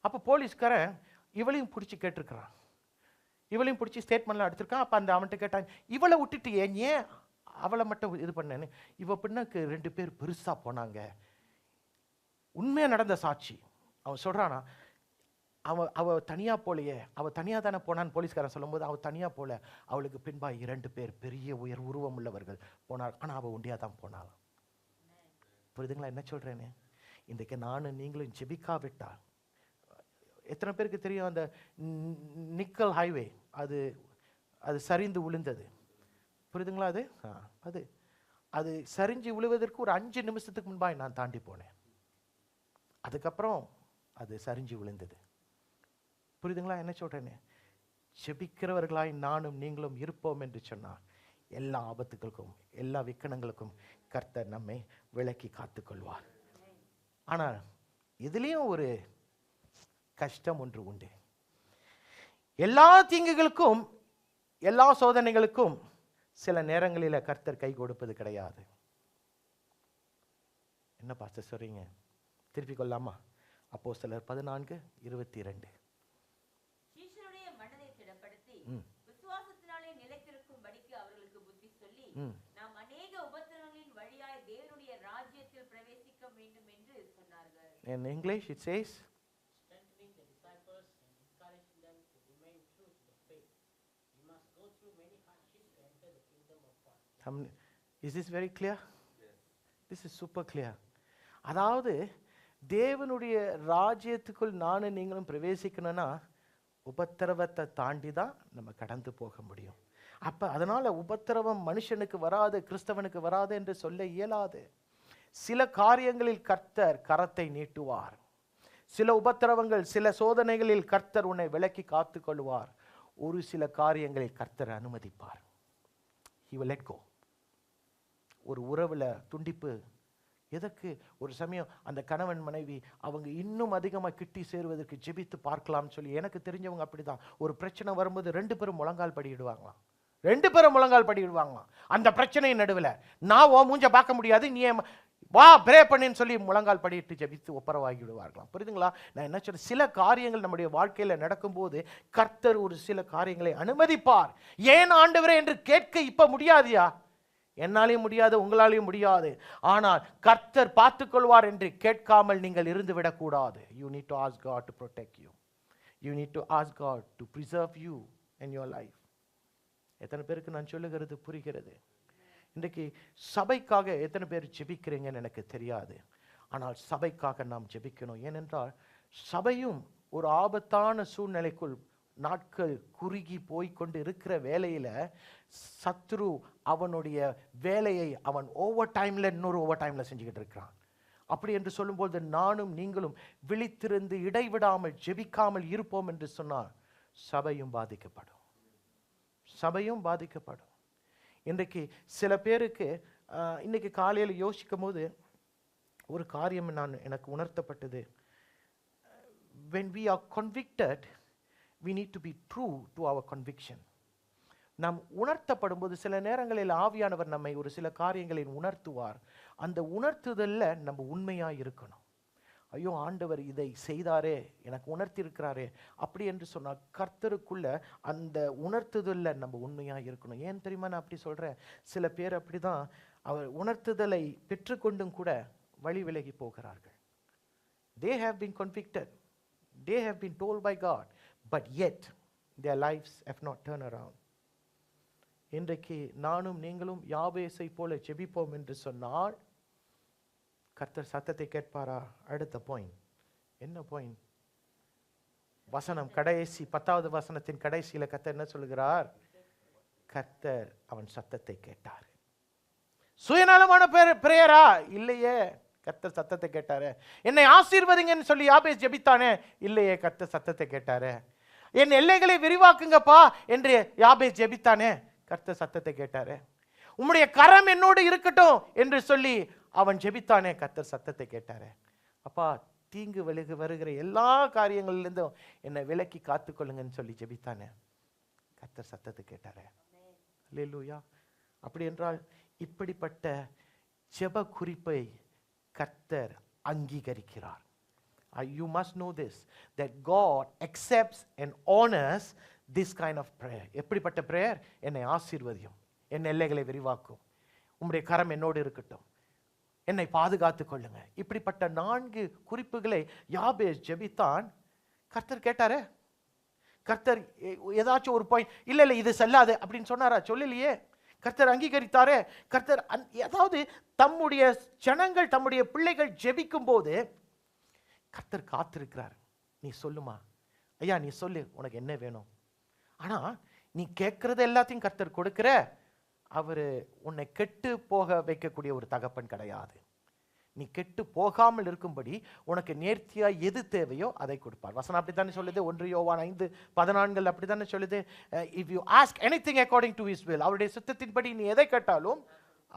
அப்போ போலீஸ்காரன் இவளையும் பிடிச்சி கேட்டிருக்கிறான், இவளையும் பிடிச்சி ஸ்டேட்மெண்ட்லாம் எடுத்திருக்கான். அப்போ அந்த அவன்கிட்ட கேட்டான், இவளை விட்டுட்டு ஏன் அவளை மட்டும் இது பண்ணேன்னு. இவ பின்னாக்கு 2 பேர் பெருசா போனாங்க. உண்மையா நடந்த சாட்சி. அவன் சொல்றானா, அவ தனியா போலையே, அவ தனியா தானே போனான்னு போலீஸ்காரன் சொல்லும்போது, அவ தனியா போல, அவளுக்கு பின்பாய் 2 பேர் பெரிய உருவம் உள்ளவர்கள் போனார். ஆனா அவ ஒண்டியா தான் போனாள். புரியுதுங்களா என்ன சொல்றேன்னு? இன்றைக்கு நானும் நீங்களும் ஜெபிக்காவிட்டா, எத்தனை பேருக்கு தெரியும் அந்த நிக்கல் ஹைவே அது சரிந்து விழுந்தது? புரியுதுங்களா? அது சரிஞ்சு விழுவதற்கு ஒரு 5 நிமிஷத்துக்கு முன்பாக நான் தாண்டி போனேன். அதுக்கப்புறம் அது சரிஞ்சு விழுந்தது. புரியுதுங்களா என்ன சொல்றேன்னு? ஜெபிக்கிறவர்களாய் நானும் நீங்களும் இருப்போம் என்று சொன்னால் எல்லா ஆபத்துகளுக்கும் எல்லா விக்கனங்களுக்கும் கர்த்தர் நம்மை விலக்கி காத்துக்கொள்வார். ஆனால் இதுலேயும் ஒரு கஷ்டம் ஒன்று உண்டு. எல்லா தீங்குகளுக்கும் எல்லா சோதனைகளுக்கும் சில நேரங்களில் கர்த்தர் கை கொடுப்பது கிடையாது. என்ன பாஸ்டர் சொல்றீங்க? திருப்பி கொள்ளாமா? அப்போஸ்தலர் 14:22. சீஷருடைய மனதை திடப்படுத்தி விசுவாசத்தினாலே நிலைத்திருக்கும்படிக்கு அவர்களுக்கு புத்தி சொல்லி, நாம் அநேக உபத்திரவங்களின் வழியாய் தேவனுடைய ராஜ்யத்தில் பிரவேசிக்க வேண்டும் என்று சொன்னார்கள். In English it says, strengthening the disciples and encouraging them to remain true to the faith. You must go through many hardships to enter the kingdom of God. Is this very clear? Yes. This is super clear. அதாவது தேவனுடைய ராஜ்யத்துக்குள் நானும் நீங்களும் பிரவேசிக்கணும்னா உபத்திரவத்தை தாண்டி தான் நம்ம கடந்து போக முடியும். அப்ப அதனால உபத்திரவம் மனுஷனுக்கு வராது, கிறிஸ்தவனுக்கு வராது என்று சொல்ல இயலாது. சில காரியங்களில் கர்த்தர் கரத்தை நீட்டுவார். சில உபத்திரவங்கள், சில சோதனைகளில் கர்த்தர் உன்னை விலக்கி காத்து கொள்வார். ஒரு சில காரியங்களை கர்த்தர் அனுமதிப்பார். He will let go. ஒரு உறவுல துண்டிப்பு எதற்கு? ஒரு சமயம் அந்த கணவன் மனைவி அவங்க இன்னும் அதிகமாக கிட்டி சேருவதற்கு ஜெபித்து பார்க்கலாம்னு சொல்லி, எனக்கு தெரிஞ்சவங்க அப்படிதான். ஒரு பிரச்சனை வரும்போது 2 பேரும் முழங்கால் படியிடுவாங்களாம். 2 பேரும் முழங்கால் படியிடுவாங்களாம். அந்த பிரச்சனையின் நடுவில் நான் ஓ மூஞ்ச பார்க்க முடியாது, நீ வா ப்ரே பண்ணின்னு சொல்லி முழங்கால் படியிட்டு ஜெபித்து ஒப்பரவாகி விடுவார்களாம். புரியுதுங்களா? நான் என்ன சொல்றேன், சில காரியங்கள் நம்முடைய வாழ்க்கையில் நடக்கும்போது கர்த்தர் ஒரு சில காரியங்களை அனுமதிப்பார். ஏன் ஆண்டவரே என்று கேட்க இப்ப முடியாதியா? என்னாலையும் முடியாது, உங்களாலையும் முடியாது. ஆனால் கர்த்தர் பார்த்துக்கொள்வார் என்று கேட்காமல் நீங்கள் இருந்து விடக்கூடாது. You need to ask God to protect you. You need to ask God to preserve you in your life. எத்தனை பேருக்கு நான் சொல்லுகிறது புரிகிறது? இன்றைக்கு சபைக்காக எத்தனை பேர் ஜெபிக்கிறீங்கன்னு எனக்கு தெரியாது. ஆனால் சபைக்காக நாம் ஜெபிக்கணும். ஏனென்றால் சபையும் ஒரு ஆபத்தான சூழ்நிலைக்குள் நாட்கள் குறுகி போய்கொண்டு இருக்கிற வேலையில சத்ரு அவனுடைய வேலையை அவன் ஓவர் டைம்ல இன்னொரு ஓவர் டைம்ல செஞ்சுக்கிட்டு இருக்கிறான். அப்படி என்று சொல்லும்போது நானும் நீங்களும் விழித்திருந்து இடைவிடாமல் ஜெபிக்காமல் இருப்போம் என்று சொன்னால் சபையும் பாதிக்கப்படும். சபையும் பாதிக்கப்படும். இன்றைக்கு சில பேருக்கு இன்னைக்கு காலையில் யோசிக்கும் போது ஒரு காரியம் எனக்கு உணர்த்தப்பட்டது. when we are convicted we need to be true to our conviction. நாம் உணர்த்தப்படும் போது சில நேரங்களில் ஆவியானவர் நம்மை ஒரு சில காரியங்களை உணர்த்துவார். அந்த உணர்த்துதல்ல நம்ம உண்மையா இருக்கணும். ஐயோ ஆண்டவர் இதை செய்தாரே, எனக்கு உணர்த்தி இருக்கிறாரே அப்படி என்று சொன்னால் கர்த்தருக்குள்ள அந்த உணர்த்துதல்ல நம்ம உண்மையா இருக்கணும். ஏன் தெரியுமா நான் அப்படி சொல்றேன்? சில பேர் அப்படிதான் அவர் உணர்த்துதலை பெற்றுக்கொண்டும் கூட வழி விலகி போகிறார்கள். They have been convicted, they have been told by God, but yet their lives have not turned around. இன்றைக்கு நானும் நீங்களும் யாபேசை போல ஜெபிப்போம் என்று சொன்னால் கர்த்தர் சத்தத்தை கேட்பாரா? அடுத்த பாயிண்ட் என்ன பாயிண்ட்? வசனம் கடைசி 10வது வசனத்தின் கடைசியில கர்த்தர் என்ன சொல்கிறார்? கர்த்தர் அவன் சத்தத்தை கேட்டார். சுயநலமான பிரேயரா? இல்லையே, கர்த்தர் சத்தத்தை கேட்டாரு. என்னை ஆசீர்வதிங்கன்னு சொல்லி யாபேஸ் ஜெபித்தானே? இல்லையே, கர்த்தர் சத்தத்தை கேட்டாரு. என் எல்லைகளை விரிவாக்குங்கப்பா என்று யாபேஸ் ஜெபித்தானே? கர்த்தர் சத்தத்தை கேட்டாரு. உம்முடைய கரம் என்னோடு இருக்கட்டும் என்று சொல்லி அவன் ஜெபித்தானே? கர்த்தர் சத்தத்தை கேட்டாரு. அப்பா தீங்கு வருகிற எல்லா காரியங்களிலிருந்தும் என்னை விலக்கி காத்துக்கொள்ளுங்கன்னு சொல்லி ஜெபித்தானே? கர்த்தர் சத்தத்தை கேட்டாரு. அல்லேலூயா. அப்படி என்றால் இப்படிப்பட்ட ஜெப குறிப்பை கர்த்தர் அங்கீகரிக்கிறார். You must know this, that God accepts and honors this kind of prayer. எப்படிப்பட்ட prayer? என்னை ஆசீர்வதியும், என் எல்லைகளை விரிவாக்கும், உம்முடைய கரம் என்னோடு இருக்கட்டும், என்னை பாதுகாத்துக் கொள்ளுங்க. இப்படிப்பட்ட 4 குறிப்புகளை யாபேஸ் ஜெபித்தான். கர்த்தர் கேட்டாரே? கர்த்தர் ஏதாச்சும் ஒரு பாயிண்ட் இல்ல இது செல்லாது அப்படின்னு சொன்னாரா? சொல்லலையே. கர்த்தர் அங்கீகரித்தாரே. கர்த்தர் ஏதாவது தம்முடைய ஜனங்கள் தம்முடைய பிள்ளைகள் ஜெபிக்கும் போது கர்த்தர் காத்திருக்கிறார். நீ சொல்லுமா ஐயா, நீ சொல்லு உனக்கு என்ன வேணும். ஆனா நீ கேட்கறது எல்லாத்தையும் கர்த்தர் கொடுக்கிற. அவரு உன்னை கெட்டு போக வைக்கக்கூடிய ஒரு தகப்பன் கிடையாது. நீ கெட்டு போகாமல் இருக்கும்படி உனக்கு நேர்த்தியா எது தேவையோ அதை கொடுப்பார். வசனம் அப்படித்தானே சொல்லுது. 1 யோவான் 5:14 அப்படித்தானே சொல்லுது. if you ask anything according to his will, அவருடைய சித்தத்தின்படி நீ எதை கேட்டாலும்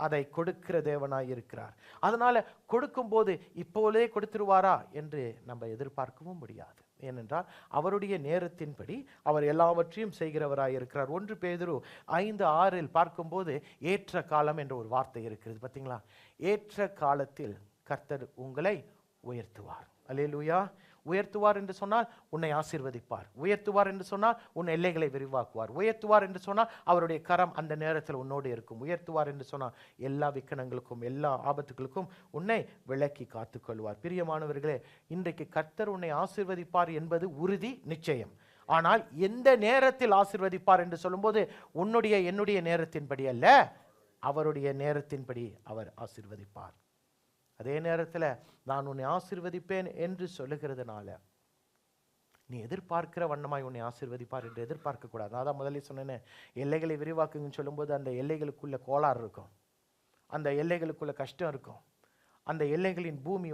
அதை கொடுக்கிற தேவனாய் இருக்கிறார். அதனால கொடுக்கும்போது இப்போதே கொடுத்துருவாரா என்று நம்ம எதிர்பார்க்கவும் முடியாது. ஏனென்றால் அவருடைய நேரத்தின்படி அவர் எல்லாவற்றையும் செய்கிறவராய் இருக்கிறார். 1 பேதுரு 5:6 பார்க்கும்போது ஏற்ற காலம் என்ற ஒரு வார்த்தை இருக்கிறது. பார்த்தீங்களா? ஏற்ற காலத்தில் கர்த்தர் உங்களை உயர்த்துவார். அல்லேலூயா. உயர்த்துவார் என்று சொன்னால் உன்னை ஆசீர்வதிப்பார். உயர்த்துவார் என்று சொன்னால் உன் எல்லைகளை விரிவாக்குவார். உயர்த்துவார் என்று சொன்னால் அவருடைய கரம் அந்த நேரத்தில் உன்னோடு இருக்கும். உயர்த்துவார் என்று சொன்னால் எல்லா விக்கனங்களுக்கும் எல்லா ஆபத்துகளுக்கும் உன்னை விலக்கி காத்துக்கொள்வார். பிரியமானவர்களே, இன்றைக்கு கர்த்தர் உன்னை ஆசீர்வதிப்பார் என்பது உறுதி, நிச்சயம். ஆனால் எந்த நேரத்தில் ஆசீர்வதிப்பார் என்று சொல்லும்போது உன்னுடைய என்னுடைய நேரத்தின்படி அல்ல, அவருடைய நேரத்தின்படி அவர் ஆசீர்வதிப்பார். அதே நேரத்தில் நான் உன்னை ஆசீர்வதிப்பேன் என்று சொல்லுகிறதுனால நீ எதிர்பார்க்கிற வண்ணமாய் உன்னை ஆசீர்வதிப்பார் என்று எதிர்பார்க்க கூடாது. நான் தான் முதல்ல சொன்னேனே, எல்லைகளை விரிவாக்குங்கன்னு சொல்லும்போது அந்த எல்லைகளுக்குள்ள கோளாறு இருக்கும், அந்த எல்லைகளுக்குள்ள கஷ்டம் இருக்கும். அந்த எல்லைகளின் பூமி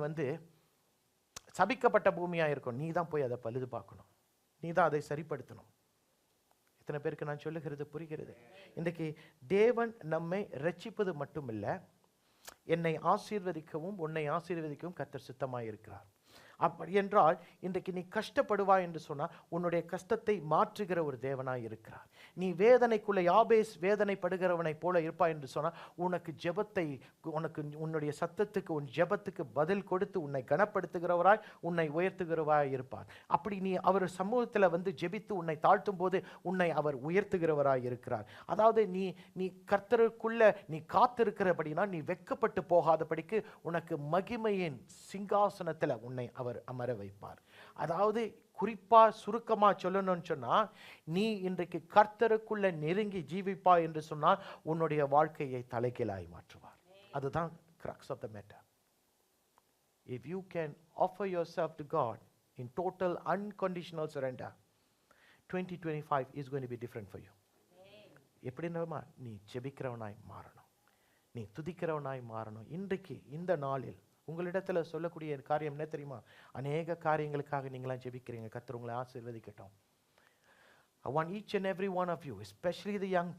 சபிக்கப்பட்ட பூமியாக இருக்கும். நீ தான் போய் அதை பழுது பார்க்கணும், நீ தான் அதை சரிப்படுத்தணும். எத்தனை பேருக்கு நான் சொல்லுகிறது புரிகிறது? இன்றைக்கு தேவன் நம்மை ரட்சிப்பது மட்டுமில்ல, என்னை ஆசீர்வதிக்கவும் உன்னை ஆசீர்வதிக்கவும் கர்த்தர் சித்தமாய் இருக்கிறார். அப்படி என்றால் இன்றைக்கு நீ கஷ்டப்படுவாய் என்று சொன்னால் உன்னுடைய கஷ்டத்தை மாற்றுகிற ஒரு தேவனாய் இருக்கிறார். நீ வேதனைக்குள்ள யாபேஸ் வேதனைப்படுகிறவனை போல இருப்பாய் என்று சொன்னால் உனக்கு ஜெபத்தை, உனக்கு உன்னுடைய சத்தத்துக்கு, உன் ஜெபத்துக்கு பதில் கொடுத்து உன்னை கனப்படுத்துகிறவராய், உன்னை உயர்த்துகிறவராய் இருப்பார். அப்படி நீ அவர் சமூகத்தில் வந்து ஜெபித்து உன்னை தாழ்த்தும் போது உன்னை அவர் உயர்த்துகிறவராய் இருக்கிறார். அதாவது நீ கர்த்தருக்குள்ள நீ காத்திருக்கிறபடினா நீ வெட்கப்பட்டு போகாதபடிக்கு உனக்கு மகிமையின் சிங்காசனத்தில் உன்னை அவர் அமர வைப்பார். அதாவது குறிப்பா சுருக்கமா சொல்லணும்னு சொன்னா, நீ இன்றைக்கு கர்த்தருக்குள்ள நெருங்கி ஜீவிப்பா என்று சொன்னால் உன்னுடைய வாழ்க்கையை தலைகீழாய் மாற்றுவார். அதுதான் crux of the matter. If you can offer yourself to God in total unconditional surrender, 2025 is going to be different for you. எப்படின்னா நீ ஜெபிக்கிறவனாய் மாறணும், நீ துதிக்கிறவனாய் மாறணும். இன்றைக்கு இந்த நாளில் உங்களிடத்துல சொல்லக்கூடிய காரியம் என்ன தெரியுமா? அநேக காரியங்களுக்காக நீங்களாம் ஜெபிக்கிறீங்க. கர்த்தர் உங்களை ஆசீர்வதிக்கட்டும். I want each and every one of you, especially the young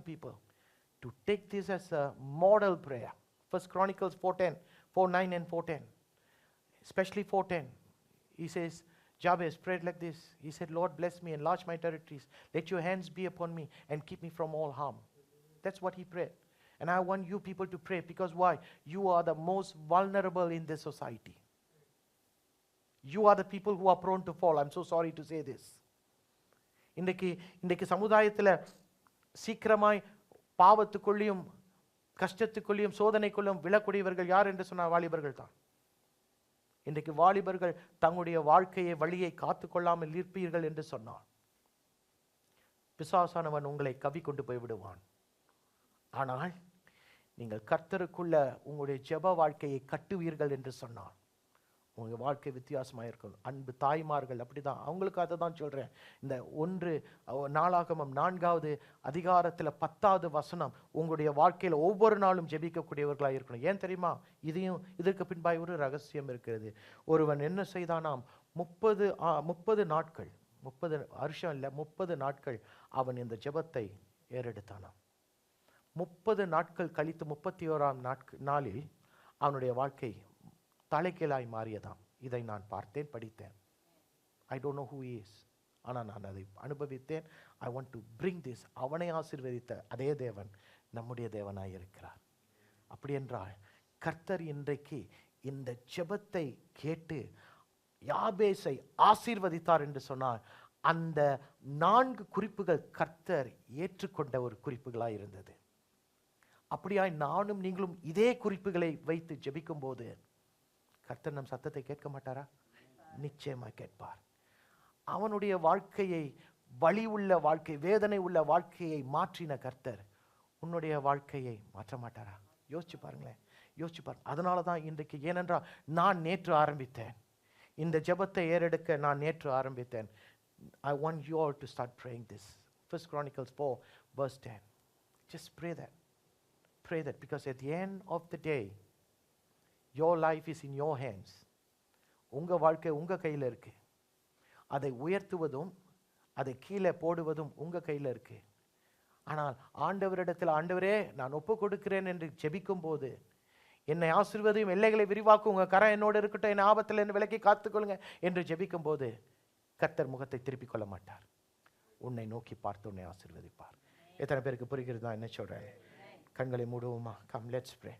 people, to take this as a model prayer. First Chronicles 4:10, 4:9 and 4:10. Especially 4:10. He says, Jabez prayed like this. He said, Lord, bless me, enlarge my territories. Let your hands be upon me and keep me from all harm. That's what he prayed. And I want you people to pray, because why? You are the most vulnerable in this society. You are the people who are prone to fall. I'm so sorry to say this. இன்றைக்கு சமுதாயத்தில் சீக்கிரமாய் பாவத்துக்குள்ளேயும் கஷ்டத்துக்குள்ளேயும் சோதனைக்குள்ளும் விழக்கூடியவர்கள் யார் என்று சொன்னால் வாலிபர்கள் தான். இன்றைக்கு வாலிபர்கள் தங்களுடைய வாழ்க்கையை வழியை காத்துக்கொள்ளாமல் இருப்பீர்கள் என்று சொன்னார் பிசாசானவன் உங்களை கவி கொண்டு போய் விடுவான். ஆனால் நீங்கள் கர்த்தருக்குள்ள உங்களுடைய ஜெப வாழ்க்கையை கட்டுவீர்கள் என்று சொன்னார் உங்க வாழ்க்கை வித்தியாசமாக இருக்கும். அன்பு தாய்மார்கள் அப்படிதான், அவங்களுக்கு அதை தான் சொல்றேன். இந்த 1 நாளாகமம் 4வது அதிகாரத்தில் 10வது வசனம் உங்களுடைய வாழ்க்கையில் ஒவ்வொரு நாளும் ஜெபிக்கக்கூடியவர்களாக இருக்கணும். ஏன் தெரியுமா? இதற்கு பின்பாய் ஒரு ரகசியம் இருக்கிறது. ஒருவன் என்ன செய்தானாம், 30 நாட்கள், 30 வருஷம் இல்லை, 30 நாட்கள் அவன் இந்த ஜெபத்தை ஏறெடுத்தானாம். 30 நாட்கள் கழித்து 31ஆம் நாளில் அவனுடைய வாழ்க்கை தலைகீழாய் மாறியதாம். இதை நான் பார்த்தேன், படித்தேன். I don't know who he is, ஆனால் நான் அதை அனுபவித்தேன். I want to bring this. அவனை ஆசீர்வதித்த அதே தேவன் நம்முடைய தேவனாய் இருக்கிறார். அப்படி என்றால் கர்த்தர் இன்றைக்கு இந்த ஜெபத்தை கேட்டு யாபேசை ஆசீர்வதித்தார் என்று சொன்னால் அந்த 4 குறிப்புகள் கர்த்தர் ஏற்றுக்கொண்ட ஒரு குறிப்புகளாய் இருந்தது. அப்படியாய் நானும் நீங்களும் இதே குறிப்புகளை வைத்து ஜெபிக்கும் போது கர்த்தர் நம் சத்தத்தை கேட்க மாட்டாரா? நிச்சயமாக கேட்பார். அவனுடைய வாழ்க்கையை, வலி உள்ள வாழ்க்கை, வேதனை உள்ள வாழ்க்கையை மாற்றின கர்த்தர் உன்னுடைய வாழ்க்கையை மாற்ற மாட்டாரா? யோசிச்சு பாருங்களேன், யோசிச்சு பாருங்க. அதனால தான் இன்றைக்கு, ஏனென்றால் நான் நேற்று ஆரம்பித்தேன் இந்த ஜெபத்தை ஏறெடுக்க, நான் நேற்று ஆரம்பித்தேன். I want you all to start praying this. 1 Chronicles 4 verse 10. Just pray that. Pray that, because at the end of the day your life is in your hands. உங்க வாழ்க்கை உங்க கையில் இருக்கு. அதை உயர்த்துவதும் அதை கீழே போடுவதும் உங்க கையில் இருக்கு. ஆனால் ஆண்டவரிடத்தில், ஆண்டவரே நான் ஒப்பு கொடுக்கிறேன் என்று ஜெபிக்கும் போது, என்னை ஆசீர்வதியும், எல்லைகளை விரிவாக்கும், உங்க கரம் என்னோடு இருக்கட்டும், என் ஆபத்தில் என்னை விலக்கி காத்துக்கொள்ளுங்க என்று ஜெபிக்கும் போது கர்த்தர் முகத்தை திருப்பிக் கொள்ள மாட்டார். உன்னை நோக்கி பார்த்து உன்னை ஆசீர்வதிப்பார். எத்தனை பேருக்கு புரிகிறது நான் என்ன சொல்றேன்? கண்களை மூடுவோமா? Come, let's pray.